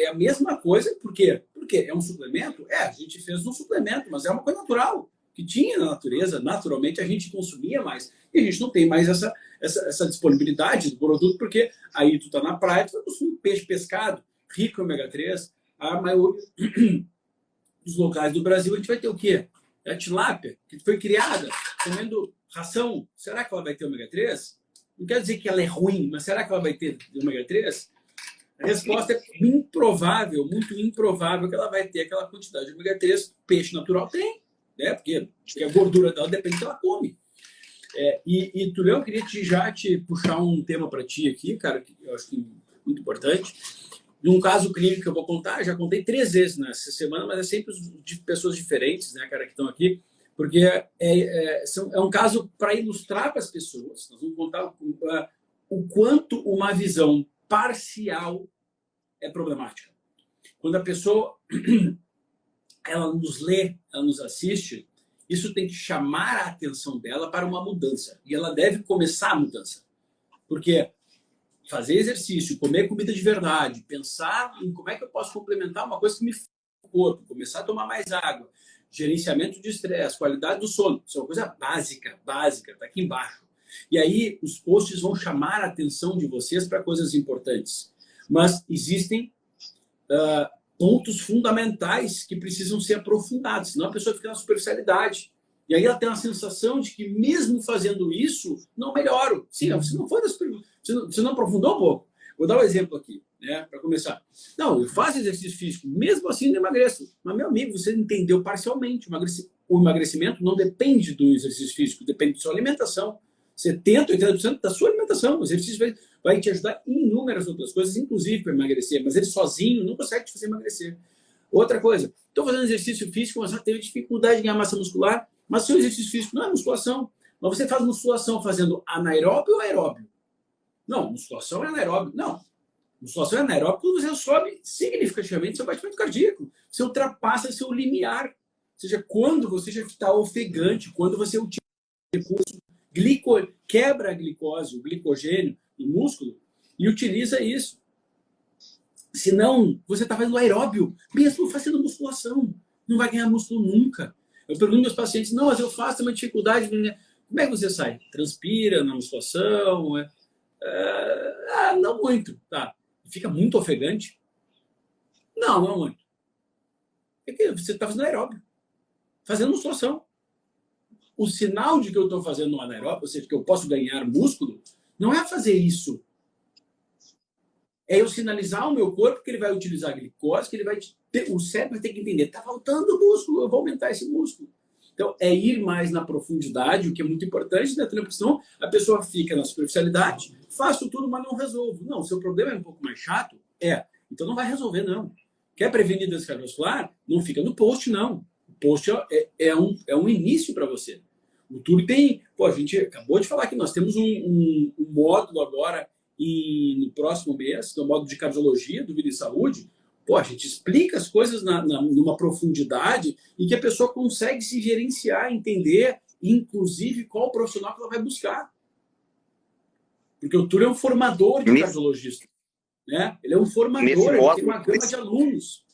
É a mesma coisa, por quê? Porque é um suplemento? A gente fez um suplemento, mas é uma coisa natural, que tinha na natureza, naturalmente a gente consumia mais. E a gente não tem mais essa disponibilidade do produto, porque aí tu tá na praia, tu vai consumir peixe pescado, rico em ômega 3, a maioria dos locais do Brasil, a gente vai ter o quê? A tilápia, que foi criada comendo ração. Será que ela vai ter ômega 3? Não quer dizer que ela é ruim, mas será que ela vai ter ômega 3? A resposta é improvável, muito improvável que ela vai ter aquela quantidade de ômega 3 que o peixe natural tem, né? Porque a gordura dela depende do que ela come. E Tulio, eu queria já te puxar um tema para ti aqui, cara, que eu acho que é muito importante. De um caso clínico que eu vou contar, já contei 3 vezes nessa semana, mas é sempre de pessoas diferentes, né, cara, que estão aqui, porque é um caso para ilustrar para as pessoas. Nós vamos contar o quanto uma visão parcial é problemática. Quando a pessoa ela nos lê, ela nos assiste, isso tem que chamar a atenção dela para uma mudança. E ela deve começar a mudança. Porque fazer exercício, comer comida de verdade, pensar em como é que eu posso complementar uma coisa que me faz o corpo, começar a tomar mais água, gerenciamento de estresse, qualidade do sono, isso é uma coisa básica, está aqui embaixo. E aí os posts vão chamar a atenção de vocês para coisas importantes. Mas existem pontos fundamentais que precisam ser aprofundados, senão a pessoa fica na superficialidade. E aí ela tem uma sensação de que mesmo fazendo isso, não melhoro. Sim, você não foi da você não aprofundou um pouco. Vou dar um exemplo aqui, né, para começar. Não, eu faço exercício físico, mesmo assim não emagreço. Mas, meu amigo, você entendeu parcialmente. O emagrecimento não depende do exercício físico, depende da sua alimentação. 70%, 80% da sua alimentação. O exercício vai te ajudar em inúmeras outras coisas, inclusive para emagrecer, mas ele sozinho não consegue te fazer emagrecer. Outra coisa, estou fazendo exercício físico, mas já tenho dificuldade de ganhar massa muscular, mas seu exercício físico não é musculação. Mas você faz musculação fazendo anaeróbio ou aeróbio? Não, musculação é anaeróbio. Não. Musculação é anaeróbio quando você sobe significativamente seu batimento cardíaco. Você ultrapassa seu limiar. Ou seja, quando você já está ofegante, quando você utiliza o recurso, quebra a glicose, o glicogênio no músculo e utiliza isso. Senão, você está fazendo aeróbio, mesmo fazendo musculação. Não vai ganhar músculo nunca. Eu pergunto aos meus pacientes, não, mas eu faço, tem uma dificuldade. Como é que você sai? Transpira na musculação? Não muito. Tá. Fica muito ofegante? Não muito. É que você está fazendo aeróbio. Fazendo musculação. O sinal de que eu estou fazendo um anaeróbio, ou seja, que eu posso ganhar músculo, não é fazer isso. É eu sinalizar ao meu corpo que ele vai utilizar a glicose, que ele vai o cérebro vai ter que entender, está faltando músculo, eu vou aumentar esse músculo. Então, é ir mais na profundidade, o que é muito importante, né? Porque senão a pessoa fica na superficialidade, faço tudo, mas não resolvo. Não, seu problema é um pouco mais chato? Então não vai resolver, não. Quer prevenir doença cardiovascular? Não fica no post, não. post é um início para você. O Túlio tem... Pô, a gente acabou de falar que nós temos um módulo agora no próximo mês, que é o módulo de cardiologia do Vida e Saúde. Pô, a gente explica as coisas numa profundidade e que a pessoa consegue se gerenciar, entender, inclusive, qual profissional que ela vai buscar. Porque o Túlio é um formador de cardiologista. Né? Ele é um formador, ele tem uma gama de alunos.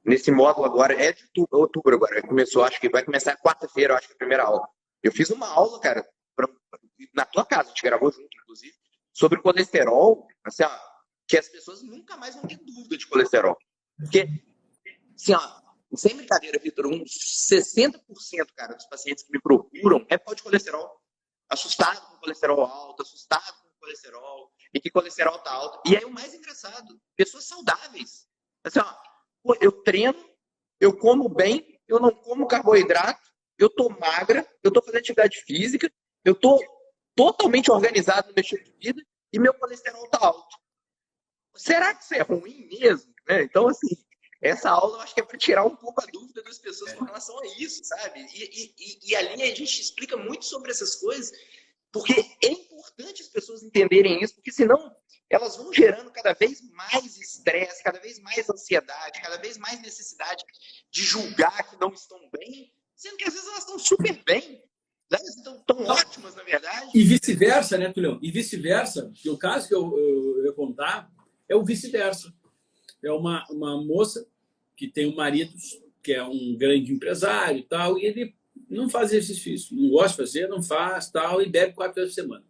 Nesse módulo agora, é de outubro agora, começou, acho que vai começar quarta-feira, acho que a primeira aula. Eu fiz uma aula, cara, na tua casa, a gente gravou junto, inclusive, sobre colesterol, assim, ó, que as pessoas nunca mais vão ter dúvida de colesterol. Porque, assim, ó, sem brincadeira, Vitor, uns 60%, cara, dos pacientes que me procuram é por causa de colesterol. Assustado com colesterol alto, assustado com colesterol, e que colesterol tá alto. E aí o mais engraçado, pessoas saudáveis. Assim, ó, pô, eu treino, eu como bem, eu não como carboidrato, eu tô magra, eu tô fazendo atividade física, eu tô totalmente organizado no meu estilo de vida e meu colesterol tá alto. Será que isso é ruim mesmo? Né? Então, assim, essa aula eu acho que é para tirar um pouco a dúvida das pessoas com relação a isso, sabe? E ali a gente explica muito sobre essas coisas, porque é importante as pessoas entenderem isso, porque senão elas vão gerando cada vez mais estresse, cada vez mais ansiedade, cada vez mais necessidade de julgar que não estão bem, sendo que às vezes elas estão super bem, elas estão tão ótimas, na verdade. E vice-versa, né, Tulião? E vice-versa, que o caso que eu ia contar é o vice-versa. É uma moça que tem um marido que é um grande empresário e tal, e ele não faz exercício físico, não gosta de fazer, não faz, tal, e bebe 4 vezes por semana.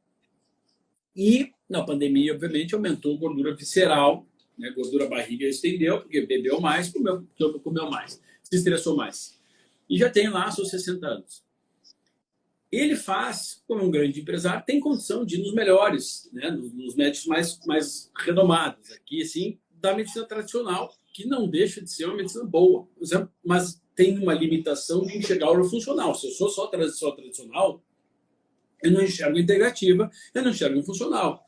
E na pandemia, obviamente, aumentou a gordura visceral, né? Gordura barriga estendeu, porque bebeu mais, comeu mais, se estressou mais. E já tem lá seus 60 anos. Ele faz, como um grande empresário, tem condição de ir nos melhores, né? Nos médicos mais renomados, aqui, assim, da medicina tradicional, que não deixa de ser uma medicina boa, mas tem uma limitação de enxergar a aula funcional. Se eu sou só tradicional, eu não enxergo integrativa, eu não enxergo funcional.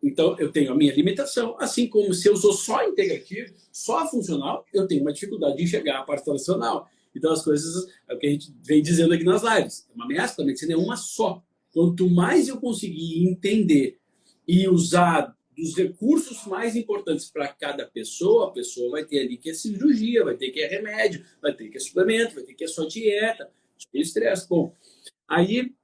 Então, eu tenho a minha limitação, assim como se eu sou só integrativo, só funcional, eu tenho uma dificuldade de enxergar a parte tradicional. Então, as coisas, é o que a gente vem dizendo aqui nas lives, é uma ameaça, a medicina é uma só. Quanto mais eu conseguir entender e usar dos recursos mais importantes para cada pessoa, a pessoa vai ter ali que é cirurgia, vai ter que é remédio, vai ter que é suplemento, vai ter que é só dieta, estresse. Bom, aí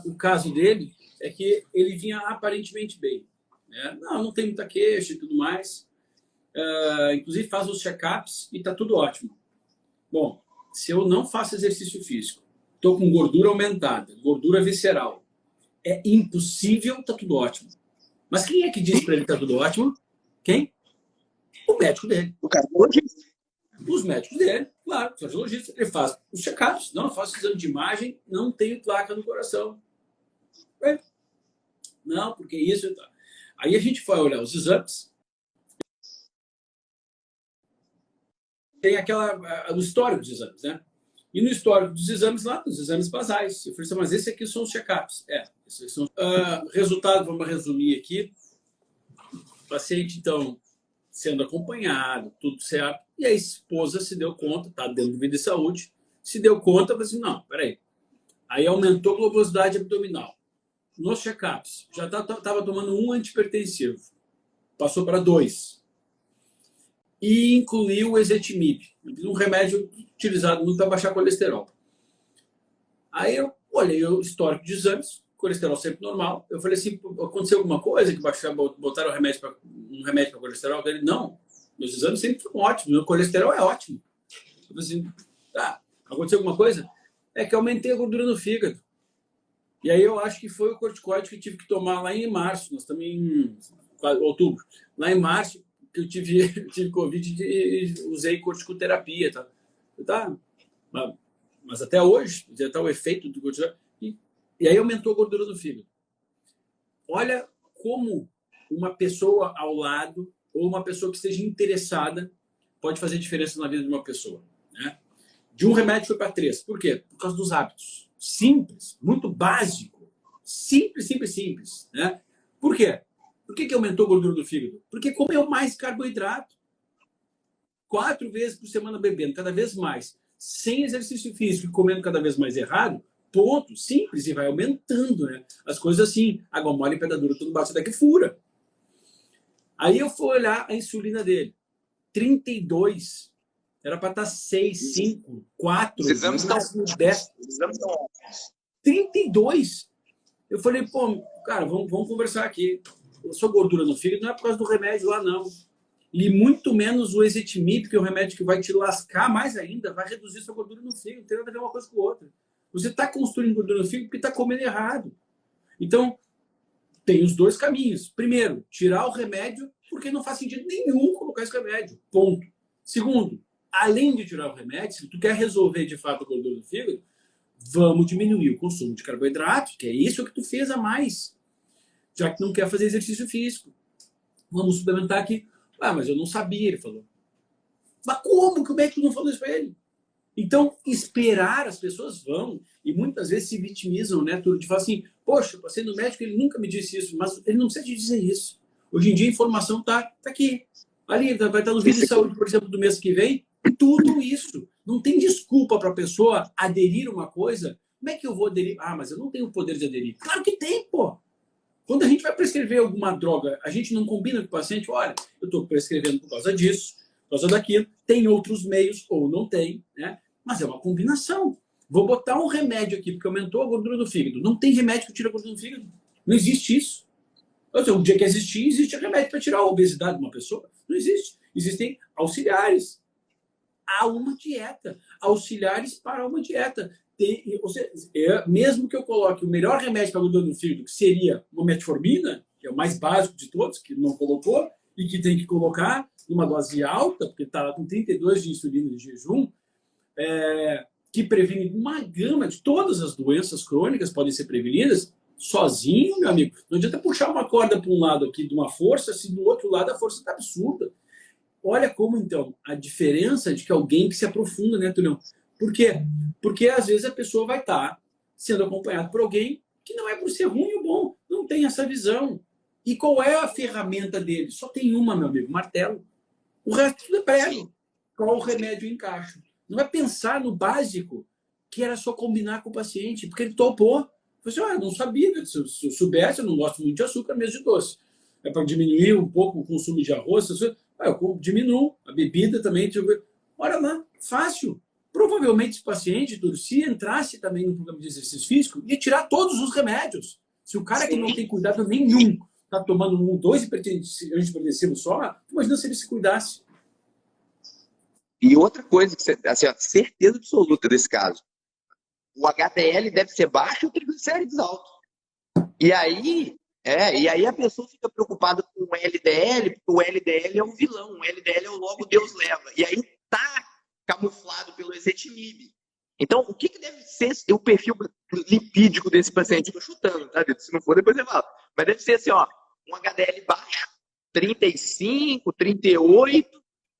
o caso dele é que ele vinha aparentemente bem. Né? Não tem muita queixa e tudo mais. Inclusive faz os check-ups e está tudo ótimo. Bom, se eu não faço exercício físico, estou com gordura aumentada, gordura visceral, é impossível, está tudo ótimo. Mas quem é que disse para ele que está tudo ótimo? Quem? O médico dele. O cardiologista. Os médicos dele, claro, o cardiologista. Ele faz os check-ups. Não, eu faço exame de imagem, não tenho placa no coração. Não, porque isso... Aí a gente foi olhar os exames. Tem o histórico dos exames, né? E no histórico dos exames lá, os exames basais. Eu falei assim, mas esse aqui são os check-ups. Esses são... resultado, vamos resumir aqui. O paciente, então, sendo acompanhado, tudo certo. E a esposa se deu conta, está dentro do Vida e Saúde, se deu conta, falou assim, não, peraí. Aí aumentou a globosidade abdominal. Nos check-ups, já estava tomando um antihipertensivo. Passou para 2. E incluiu o ezetimibe, um remédio utilizado muito para baixar colesterol. Aí eu olhei o histórico de exames, colesterol sempre normal. Eu falei assim, aconteceu alguma coisa que botaram um remédio para colesterol? Ele, não, meus exames sempre foram ótimos, meu colesterol é ótimo. Eu falei assim, tá, aconteceu alguma coisa? É que aumentei a gordura no fígado. E aí eu acho que foi o corticoide que eu tive que tomar lá em março, nós estamos em outubro. Lá em março, que eu tive Covid e usei corticoterapia. Tá? Mas até hoje, já está o efeito do corticoide. E aí aumentou a gordura do fígado. Olha como uma pessoa ao lado, ou uma pessoa que esteja interessada, pode fazer diferença na vida de uma pessoa. Né? De um remédio foi para 3. Por quê? Por causa dos hábitos. Simples, muito básico. Simples. Né? Por quê? Por que aumentou a gordura do fígado? Porque comeu mais carboidrato. 4 vezes por semana bebendo cada vez mais, sem exercício físico e comendo cada vez mais errado, ponto, simples, e vai aumentando, né? As coisas assim, água mole e pedra dura, tudo bate até que fura. Aí eu fui olhar a insulina dele, 32. Era para estar 6, 5, 4, Os exames estão 10. Os exames estão 32. Eu falei, pô, cara, vamos conversar aqui. A sua gordura no fígado não é por causa do remédio lá, não. E muito menos o ezetimibe, que é o remédio que vai te lascar mais ainda, vai reduzir sua gordura no fígado. Não tem nada a ver uma coisa com a outra. Você está construindo gordura no fígado porque está comendo errado. Então, tem os dois caminhos. Primeiro, tirar o remédio, porque não faz sentido nenhum colocar esse remédio. Ponto. Segundo, além de tirar o remédio, se tu quer resolver de fato a gordura do fígado, vamos diminuir o consumo de carboidratos, que é isso que tu fez a mais, já que não quer fazer exercício físico. Vamos suplementar aqui. Ah, mas eu não sabia, ele falou. Mas como? Como é que tu não falou isso para ele? Então, esperar, as pessoas vão, e muitas vezes se vitimizam, né, tudo, de falar assim, poxa, eu passei no médico, ele nunca me disse isso, mas ele não precisa te dizer isso. Hoje em dia a informação tá aqui. Ali, vai estar no vídeo de saúde, por exemplo, do mês que vem, tudo isso. Não tem desculpa para a pessoa aderir a uma coisa. Como é que eu vou aderir? Ah, mas eu não tenho o poder de aderir. Claro que tem, pô. Quando a gente vai prescrever alguma droga, a gente não combina com o paciente, olha, eu estou prescrevendo por causa disso, por causa daquilo, tem outros meios ou não tem, né? Mas é uma combinação. Vou botar um remédio aqui, porque aumentou a gordura do fígado. Não tem remédio que tira a gordura do fígado. Não existe isso. O dia que existir, existe remédio para tirar a obesidade de uma pessoa. Não existe. Existem auxiliares a uma dieta. Auxiliares para uma dieta. Ou seja, mesmo que eu coloque o melhor remédio para a gordura do fígado, que seria uma metformina, que é o mais básico de todos, que não colocou, e que tem que colocar numa dose alta, porque está com 32 de insulina de jejum, que previne uma gama de todas as doenças crônicas, podem ser prevenidas, sozinho, meu amigo. Não adianta puxar uma corda para um lado aqui de uma força, se do outro lado a força está absurda. Olha como, então, a diferença de que alguém que se aprofunda, né, Tulião? Por quê? Porque, às vezes, a pessoa vai estar sendo acompanhada por alguém que não é por ser ruim ou bom, não tem essa visão. E qual é a ferramenta dele? Só tem uma, meu amigo, martelo. O resto tudo é prego. Qual o remédio encaixa? Não é pensar no básico, que era só combinar com o paciente, porque ele topou. Você, não sabia, se eu soubesse, eu não gosto muito de açúcar, mesmo de doce. É para diminuir um pouco o consumo de arroz, eu diminuo a bebida também. Olha lá, fácil. Provavelmente esse paciente, se entrasse também no programa de exercício físico, ia tirar todos os remédios. Se o cara que não tem cuidado nenhum está tomando 1, 2 antidepressivos só, imagina se ele se cuidasse. E outra coisa, que você, assim, certeza absoluta desse caso, o HDL deve ser baixo e o triglicérides alto. E aí a pessoa fica preocupada com o LDL, porque o LDL é um vilão, o LDL é o logo Deus leva. E aí tá camuflado pelo ezetimibe. Então, o que deve ser o perfil lipídico desse paciente? Estou chutando, tá? Se não for, depois eu falo. Mas deve ser assim, um HDL baixo, 35, 38,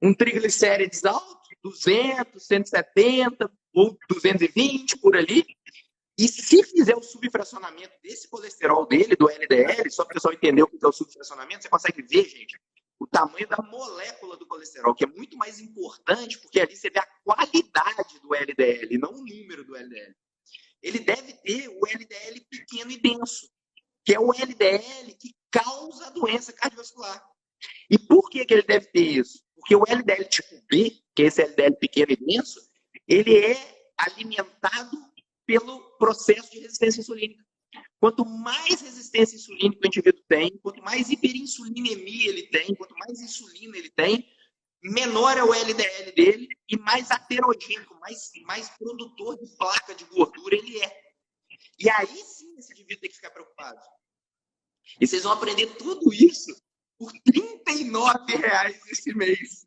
um triglicérides alto, 200, 170 ou 220 por ali. E se fizer o subfracionamento desse colesterol dele, do LDL, só para o pessoal entender o que é o subfracionamento, você consegue ver, gente, o tamanho da molécula do colesterol, que é muito mais importante, porque ali você vê a qualidade do LDL, não o número do LDL. Ele deve ter o LDL pequeno e denso, que é o LDL que causa a doença cardiovascular. E por que ele deve ter isso? Porque o LDL tipo B, que é esse LDL pequeno e denso, ele é alimentado pelo processo de resistência insulínica. Quanto mais resistência insulínica o indivíduo tem, quanto mais hiperinsulinemia ele tem, quanto mais insulina ele tem, menor é o LDL dele e mais aterogênico, mais produtor de placa de gordura ele é. E aí sim esse indivíduo tem que ficar preocupado. E vocês vão aprender tudo isso por R$39 esse mês.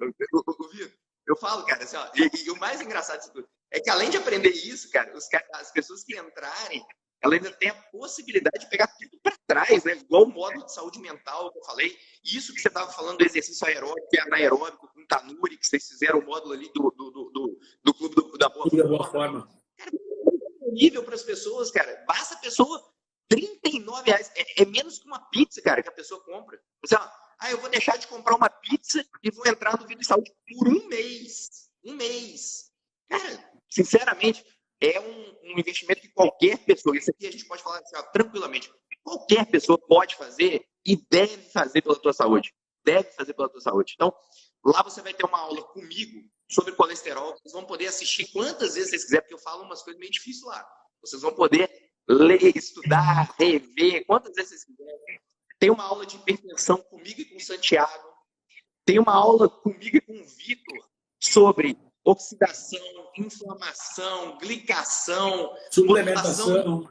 Eu falo, cara, assim, e o mais engraçado disso tudo é que além de aprender isso, cara, as pessoas que entrarem, ela ainda tem a possibilidade de pegar tudo para trás, né? Igual o módulo de saúde mental que eu falei. Isso que você estava falando do exercício aeróbico e anaeróbico com Tanuri, que vocês fizeram o módulo ali do Clube da Boa Forma. Cara, é nível para as pessoas, cara. Basta a pessoa R$39. É menos que uma pizza, cara, que a pessoa compra. Você, Ah, eu vou deixar de comprar uma pizza e vou entrar no Vida e Saúde por um mês. Um mês. Cara, sinceramente, é um investimento que qualquer pessoa, isso aqui a gente pode falar assim, ó, tranquilamente, qualquer pessoa pode fazer e deve fazer pela tua saúde. Deve fazer pela tua saúde. Então, lá você vai ter uma aula comigo sobre colesterol. Vocês vão poder assistir quantas vezes vocês quiserem, porque eu falo umas coisas meio difíceis lá. Vocês vão poder ler, estudar, rever, quantas vezes vocês quiserem. Tem uma aula de hipertensão comigo e com o Santiago. Tem uma aula comigo e com o Vitor sobre oxidação, inflamação, glicação, suplementação,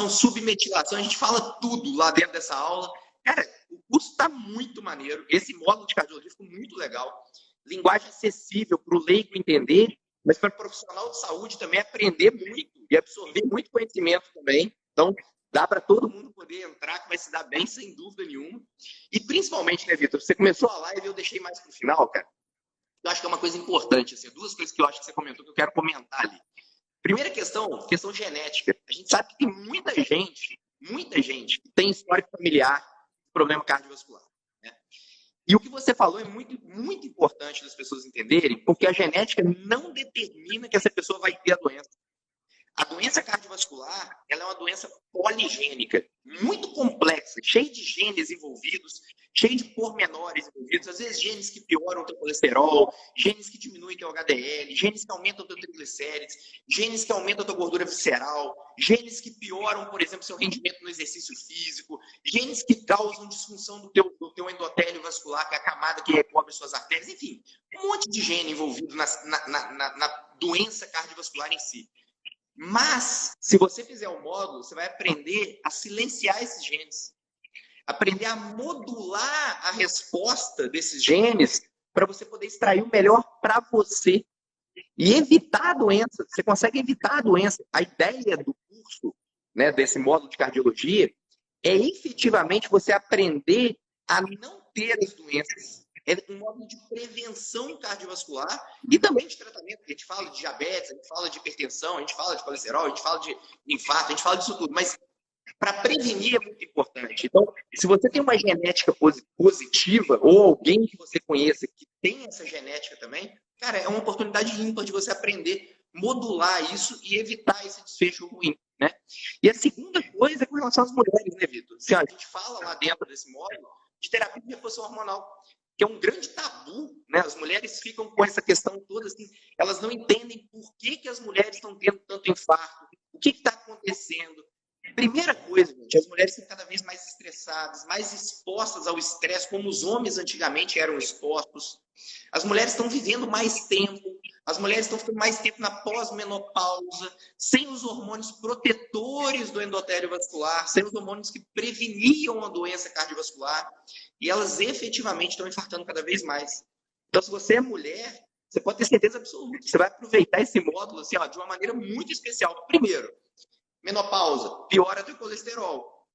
submetilação. A gente fala tudo lá dentro dessa aula. Cara, o curso está muito maneiro. Esse módulo de cardiologia ficou muito legal. Linguagem acessível para o leigo entender, mas para o profissional de saúde também aprender muito e absorver muito conhecimento também. Então, dá para todo mundo poder entrar, que vai se dar bem, sem dúvida nenhuma. E principalmente, né, Vitor? Você começou a live e eu deixei mais para o final, cara. Eu acho que é uma coisa importante, assim, duas coisas que eu acho que você comentou que eu quero comentar ali. Primeira questão genética. A gente sabe que tem muita gente que tem histórico familiar de problema cardiovascular, né? E o que você falou é muito, muito importante das pessoas entenderem, porque a genética não determina que essa pessoa vai ter a doença. A doença cardiovascular, ela é uma doença poligênica, muito complexa, cheia de genes envolvidos, cheia de pormenores envolvidos, às vezes genes que pioram o teu colesterol, genes que diminuem o teu HDL, genes que aumentam o teu triglicérides, genes que aumentam a tua gordura visceral, genes que pioram, por exemplo, seu rendimento no exercício físico, genes que causam disfunção do teu endotélio vascular, que é a camada que recobre suas artérias, enfim, um monte de gene envolvido na doença cardiovascular em si. Mas, se você fizer o módulo, você vai aprender a silenciar esses genes. Aprender a modular a resposta desses genes para você poder extrair o melhor para você. E evitar a doença. Você consegue evitar a doença. A ideia do curso, né, desse módulo de cardiologia, é efetivamente você aprender a não ter as doenças. É um módulo de prevenção cardiovascular e também de tratamento. A gente fala de diabetes, a gente fala de hipertensão, a gente fala de colesterol, a gente fala de infarto, a gente fala disso tudo. Mas para prevenir é muito importante. Então, se você tem uma genética positiva ou alguém que você conheça que tem essa genética também, cara, é uma oportunidade ímpar de você aprender, modular isso e evitar esse desfecho ruim, né? E a segunda coisa é com relação às mulheres, né, Vitor? Assim, a gente fala lá dentro desse módulo de terapia de reposição hormonal, que é um grande tabu, né? As mulheres ficam com essa questão toda, assim, elas não entendem por que as mulheres estão tendo tanto infarto, o que está acontecendo. Primeira coisa, gente, as mulheres estão cada vez mais estressadas, mais expostas ao estresse, como os homens antigamente eram expostos. As mulheres estão vivendo mais tempo, as mulheres estão ficando mais tempo na pós-menopausa, sem os hormônios protetores do endotélio vascular, sem os hormônios que preveniam a doença cardiovascular, e elas efetivamente estão infartando cada vez mais. Então, se você é mulher, você pode ter certeza absoluta que você vai aproveitar esse módulo assim, ó, de uma maneira muito especial. Primeiro, menopausa, piora teu colesterol.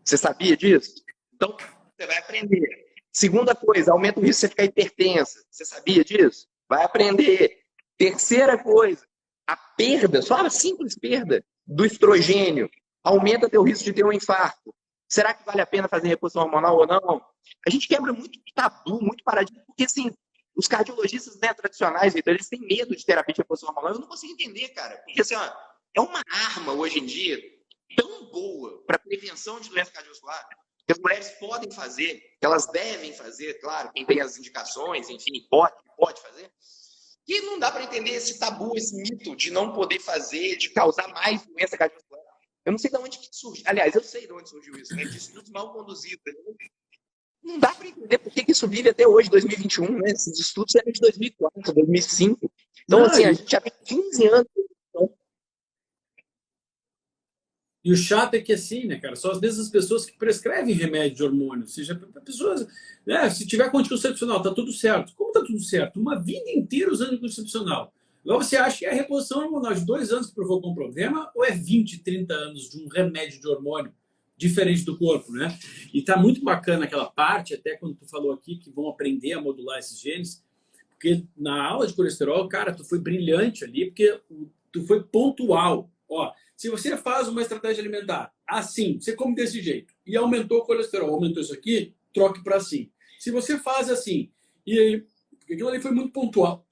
Você sabia disso? Então, você vai aprender. Segunda coisa, aumenta o risco de você ficar hipertensa. Você sabia disso? Vai aprender. Terceira coisa, a perda, só a simples perda do estrogênio aumenta teu risco de ter um infarto. Será que vale a pena fazer reposição hormonal ou não? A gente quebra muito tabu, muito paradigma, porque assim, os cardiologistas, né, tradicionais, Vitor, eles têm medo de terapia de reposição hormonal. Eu não consigo entender, cara. Porque assim, ó, é uma arma hoje em dia tão boa para prevenção de doença cardiovascular que as mulheres podem fazer, que elas devem fazer, claro, quem tem as indicações, enfim, pode fazer. E não dá para entender esse tabu, esse mito de não poder fazer, de causar mais doença cardiovascular. Eu não sei de onde que surgiu. Aliás, eu sei de onde surgiu isso, né? De estudos mal conduzidos. Não dá para entender por que isso vive até hoje, 2021, né? Esses estudos eram de 2004, 2005. Então, assim, a gente já tem 15 anos. E o chato é que assim, né, cara, são as mesmas pessoas que prescrevem remédio de hormônio. Ou seja, pessoas, né, se tiver com anticoncepcional, tá tudo certo. Como tá tudo certo? Uma vida inteira usando anticoncepcional. Agora você acha que é a reposição hormonal de 2 anos que provocou um problema ou é 20, 30 anos de um remédio de hormônio diferente do corpo, né? E tá muito bacana aquela parte, até quando tu falou aqui que vão aprender a modular esses genes, porque na aula de colesterol, cara, tu foi brilhante ali, porque tu foi pontual. Ó, se você faz uma estratégia alimentar assim, você come desse jeito, e aumentou o colesterol, aumentou isso aqui, troque para assim. Se você faz assim, e aí, porque aquilo ali foi muito pontual,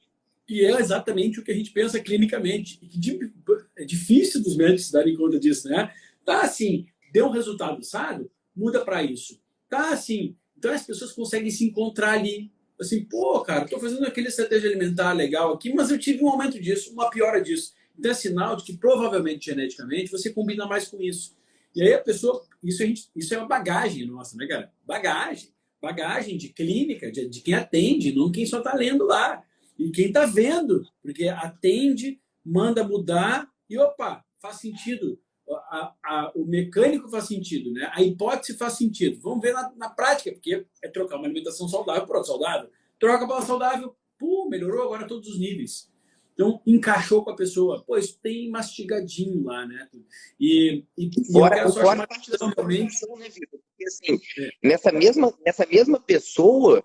e é exatamente o que a gente pensa clinicamente, e que é difícil dos médicos se darem conta disso, né? Tá assim, deu um resultado assado, muda para isso. Tá assim, então as pessoas conseguem se encontrar ali. Assim, pô, cara, tô fazendo aquele estratégia alimentar legal aqui, mas eu tive um aumento disso, uma piora disso. Então é sinal de que provavelmente geneticamente você combina mais com isso. E aí a pessoa, isso é uma bagagem nossa, né, cara? Bagagem de clínica, de quem atende, não quem só tá lendo lá. E quem tá vendo, porque atende, manda mudar e opa, faz sentido. O mecânico faz sentido, né? A hipótese faz sentido. Vamos ver na prática, porque é trocar uma alimentação saudável por outra saudável. Troca para saudável, pô, melhorou agora todos os níveis. Então, encaixou com a pessoa. Pô, isso tem mastigadinho lá, né? E eu quero só chamar a atenção realmente. Né, Vitor? Porque, assim, nessa mesma pessoa,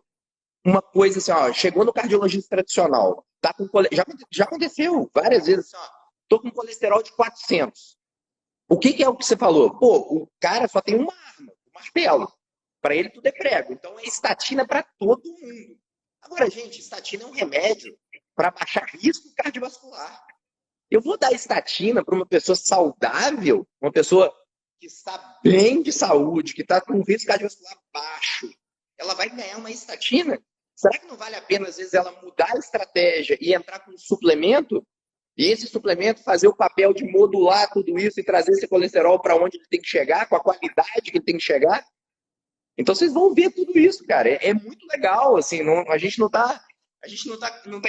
uma coisa assim, ó, chegou no cardiologista tradicional, tá com já aconteceu várias vezes assim, ó, tô com colesterol de 400. O que é o que você falou? Pô, o cara só tem uma arma, um martelo. Para ele tudo é prego. Então é estatina para todo mundo. Agora, gente, estatina é um remédio para baixar risco cardiovascular. Eu vou dar estatina para uma pessoa saudável, uma pessoa que está bem de saúde, que está com risco cardiovascular baixo. Ela vai ganhar uma estatina? Será que não vale a pena, às vezes, ela mudar a estratégia e entrar com um suplemento? E esse suplemento fazer o papel de modular tudo isso e trazer esse colesterol para onde ele tem que chegar, com a qualidade que ele tem que chegar? Então vocês vão ver tudo isso, cara. É muito legal, assim, a gente não tá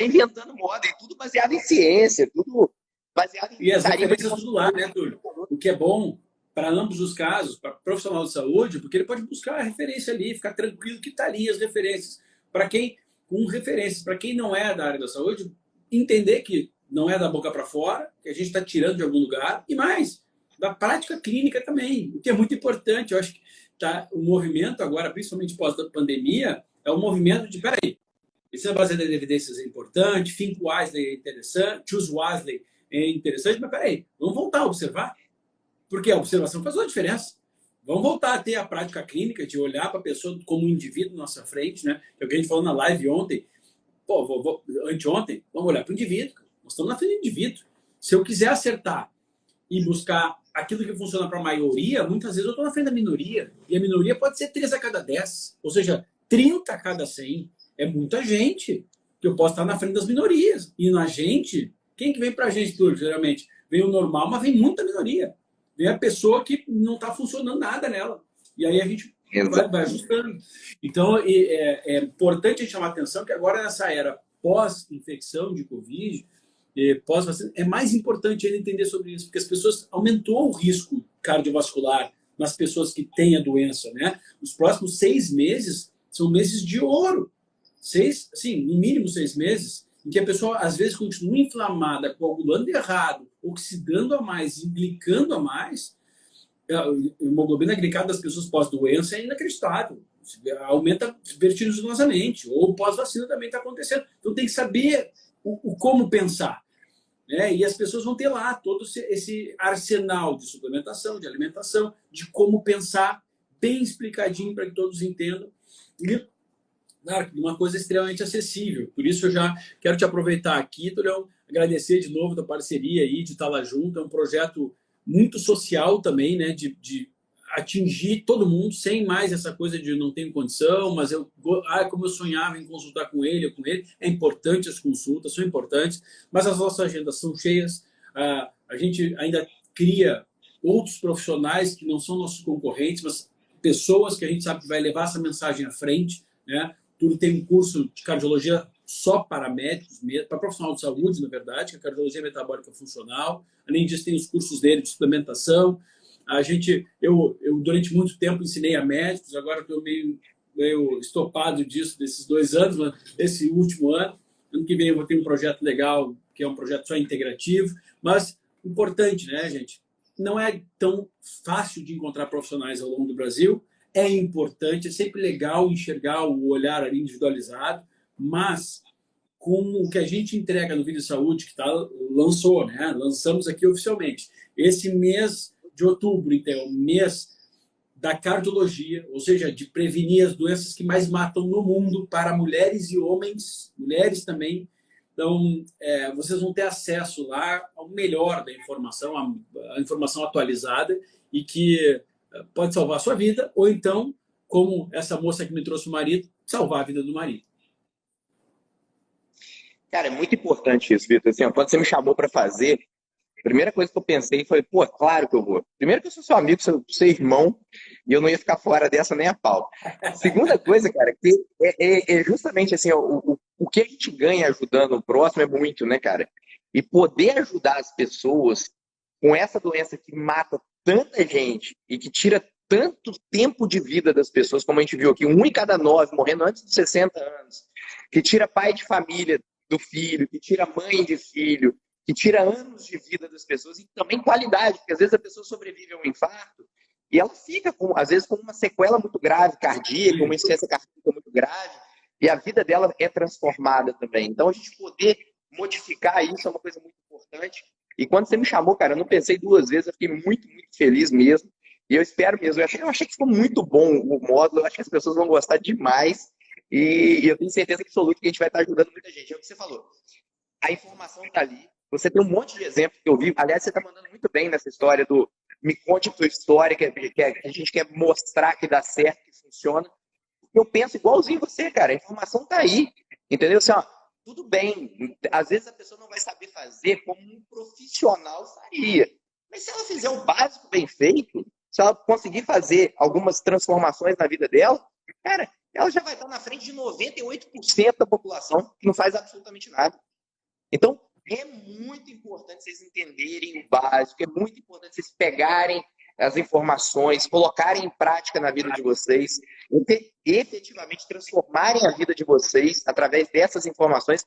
inventando moda, é tudo baseado em ciência, tudo baseado em... E as referências tudo lá, né, Túlio? O que é bom para ambos os casos, para profissional de saúde, porque ele pode buscar a referência ali, ficar tranquilo que está ali as referências. Para quem, com referências, para quem não é da área da saúde, entender que não é da boca para fora, que a gente está tirando de algum lugar, e mais, da prática clínica também, o que é muito importante. Eu acho que o movimento agora, principalmente pós-pandemia, é um movimento de, peraí, esse baseado em evidências é importante, Think Wisely é interessante, Choose Wisely é interessante, mas peraí, vamos voltar a observar, porque a observação faz uma diferença. Vamos voltar a ter a prática clínica de olhar para a pessoa como um indivíduo na nossa frente, né? É o que a gente falou na live ontem, anteontem, vamos olhar para o indivíduo. Nós estamos na frente do indivíduo. Se eu quiser acertar e buscar aquilo que funciona para a maioria, muitas vezes eu estou na frente da minoria. E a minoria pode ser 3 a cada 10. Ou seja, 30 a cada 100. É muita gente que eu posso estar na frente das minorias. E na gente, quem que vem para a gente, Túlio, geralmente? Vem o normal, mas vem muita minoria. Vem a pessoa que não está funcionando nada nela. E aí a gente vai ajustando. Então, é importante a gente chamar a atenção que agora nessa era pós-infecção de Covid, pós-vacina, é mais importante ainda entender sobre isso, porque as pessoas aumentou o risco cardiovascular nas pessoas que têm a doença, né? Os próximos 6 meses são meses de ouro. No mínimo 6 meses, em que a pessoa às vezes continua inflamada, coagulando errado, oxidando a mais, glicando a mais. A hemoglobina glicada das pessoas pós-doença é inacreditável. Aumenta vertiginosamente, ou pós-vacina também está acontecendo. Então tem que saber o como pensar. Né? E as pessoas vão ter lá todo esse arsenal de suplementação, de alimentação, de como pensar, bem explicadinho para que todos entendam. E, claro, uma coisa extremamente acessível. Por isso eu já quero te aproveitar aqui, Tulio, agradecer de novo da parceria aí, de estar lá junto. É um projeto muito social também, né? De atingir todo mundo, sem mais essa coisa de não tenho condição, mas como eu sonhava em consultar com ele ou com ele. É importante as consultas, são importantes, mas as nossas agendas são cheias. A gente ainda cria outros profissionais que não são nossos concorrentes, mas pessoas que a gente sabe que vai levar essa mensagem à frente, né? Tudo tem um curso de cardiologia só para médicos, para profissional de saúde, na verdade, que é a cardiologia metabólica funcional. Além disso, tem os cursos dele de suplementação. Eu durante muito tempo ensinei a médicos, agora estou meio estopado disso, desses 2 anos, mas esse último ano que vem eu vou ter um projeto legal, que é um projeto só integrativo, mas importante, né, gente? Não é tão fácil de encontrar profissionais ao longo do Brasil, é importante, é sempre legal enxergar o olhar ali individualizado, mas com o que a gente entrega no Vídeo Saúde, que lançou, né? Lançamos aqui oficialmente. Esse mês de outubro, então, mês da cardiologia, ou seja, de prevenir as doenças que mais matam no mundo para mulheres e homens, mulheres também. Então, vocês vão ter acesso lá ao melhor da informação, a informação atualizada e que pode salvar a sua vida, ou então, como essa moça que me trouxe o marido, salvar a vida do marido. Cara, é muito importante isso, Vitor. Assim, ó, quando você me chamou para fazer, a primeira coisa que eu pensei foi, pô, claro que eu vou. Primeiro que eu sou seu amigo, seu irmão, e eu não ia ficar fora dessa nem a pau. Segunda coisa, cara, que é justamente assim, ó, o que a gente ganha ajudando o próximo é muito, né, cara? E poder ajudar as pessoas com essa doença que mata tanta gente e que tira tanto tempo de vida das pessoas, como a gente viu aqui, 1 em cada 9 morrendo antes dos 60 anos, que tira pai de família do filho, que tira mãe de filho, que tira anos de vida das pessoas e também qualidade, porque às vezes a pessoa sobrevive a um infarto e ela fica, às vezes, com uma sequela muito grave, cardíaca, uma insuficiência cardíaca muito grave, e a vida dela é transformada também. Então, a gente poder modificar isso é uma coisa muito importante. E quando você me chamou, cara, eu não pensei 2 vezes, eu fiquei muito, muito feliz mesmo. E eu espero mesmo. Eu achei que ficou muito bom o módulo, eu acho que as pessoas vão gostar demais. E eu tenho certeza absoluta que a gente vai estar ajudando muita gente. É o que você falou. A informação está ali. Você tem um monte de exemplos que eu vi. Aliás, você está mandando muito bem nessa história do me conte a tua história, que a gente quer mostrar que dá certo, que funciona. Eu penso igualzinho você, cara. A informação está aí. Entendeu? Assim, ó, tudo bem. Às vezes a pessoa não vai saber fazer como um profissional faria. Mas se ela fizer o básico bem feito, se ela conseguir fazer algumas transformações na vida dela, cara, ela já vai estar na frente de 98% da população que não faz absolutamente nada. Então, é muito importante vocês entenderem o básico, é muito importante vocês pegarem as informações, colocarem em prática na vida de vocês, efetivamente transformarem a vida de vocês através dessas informações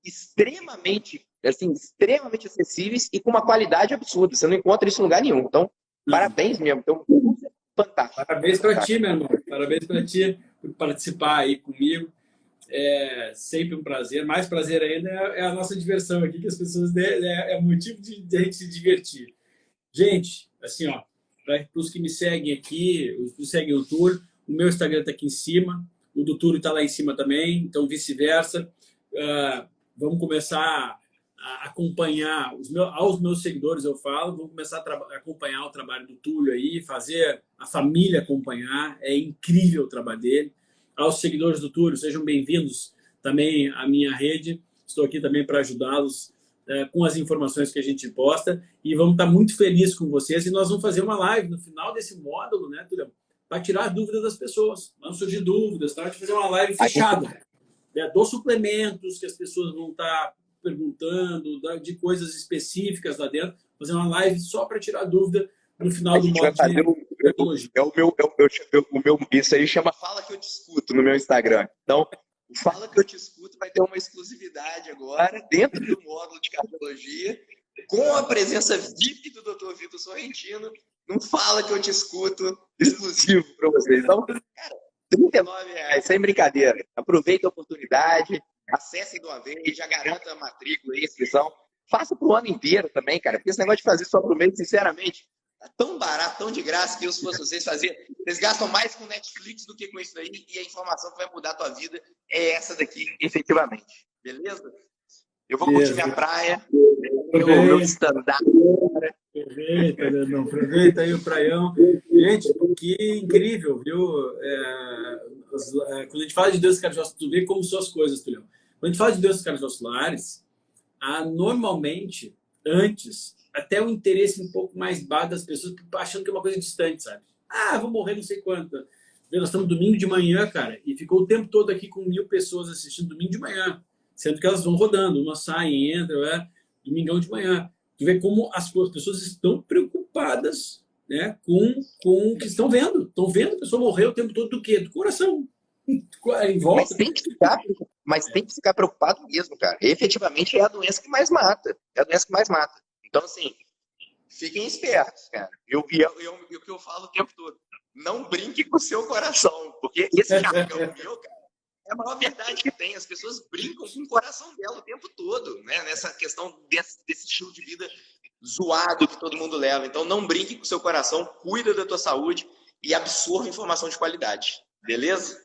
extremamente acessíveis e com uma qualidade absurda. Você não encontra isso em lugar nenhum. Então, parabéns mesmo. Então, fantástico. Parabéns para ti, meu irmão. Parabéns para ti por participar aí comigo. É sempre um prazer. Mais prazer ainda é a nossa diversão aqui, que as pessoas é motivo de a gente se divertir. Gente, assim, ó, para os que me seguem aqui, os que seguem o Túlio, o meu Instagram está aqui em cima, o do Túlio está lá em cima também, então vice-versa. Vamos começar a acompanhar, aos meus seguidores eu falo, vamos começar a acompanhar o trabalho do Túlio aí, fazer a família acompanhar, é incrível o trabalho dele. Aos seguidores do Túlio, sejam bem-vindos também à minha rede, estou aqui também para ajudá-los com as informações que a gente posta e vamos estar muito felizes com vocês e nós vamos fazer uma live no final desse módulo, né, Túlio, para tirar dúvidas das pessoas, vão surgir dúvidas, tá? A gente vai fazer uma live fechada, né, dos suplementos que as pessoas vão estar perguntando, de coisas específicas lá dentro, fazer uma live só para tirar dúvida no final do módulo de cardiologia. Isso aí chama Fala Que Eu Te Escuto no meu Instagram. Então, o Fala Que Eu Te Escuto vai ter uma exclusividade agora dentro do módulo de cardiologia, com a presença VIP do Dr. Vitor Sorrentino, num Fala Que Eu Te Escuto exclusivo para vocês. Então, cara, R$39, sem brincadeira. Aproveita a oportunidade, acessem de uma vez, já garanta a matrícula e a inscrição. Faça para o ano inteiro também, cara, porque esse negócio de fazer só para o mês, sinceramente, é tão barato, tão de graça que eu, se fosse vocês fazer, vocês gastam mais com Netflix do que com isso aí e a informação que vai mudar a tua vida é essa daqui, efetivamente. Beleza? Eu vou curtir minha praia, meu stand-up. Aproveita aí o praião. Gente, que incrível, viu? Quando a gente fala de doenças cardiovasculares, tu vê como são as coisas, Tulião. Quando a gente fala de doenças cardiovasculares, normalmente, antes, até o interesse um pouco mais baixo das pessoas, achando que é uma coisa distante, sabe? Vou morrer não sei quanto. Nós estamos domingo de manhã, cara, e ficou o tempo todo aqui com 1000 pessoas assistindo domingo de manhã, sendo que elas vão rodando, umas saem, entram, domingão de manhã. Tu vê como as pessoas estão preocupadas, né, com o que estão vendo. Estão vendo a pessoa morrer o tempo todo do quê? Do coração. Em volta. Mas tem que ficar preocupado mesmo, cara. Efetivamente é a doença que mais mata. É a doença que mais mata. Então, assim, fiquem espertos, cara. O que eu falo o tempo todo. Não brinque com o seu coração. Porque esse jargão meu, cara, é a maior verdade que tem. As pessoas brincam com o coração dela o tempo todo, né? Nessa questão desse estilo de vida zoado que todo mundo leva. Então, não brinque com o seu coração. Cuida da tua saúde. e absorva informação de qualidade. Beleza?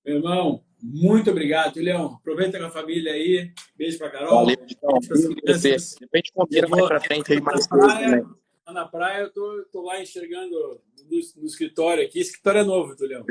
Meu irmão, muito obrigado. Leão, aproveita com a família aí. Beijo pra Carol. Valeu, então. Beijo pras crianças. De repente, combina mais pra frente aí mais coisas também. Lá na praia, eu tô lá enxergando no escritório aqui. Esse escritório é novo, Leão.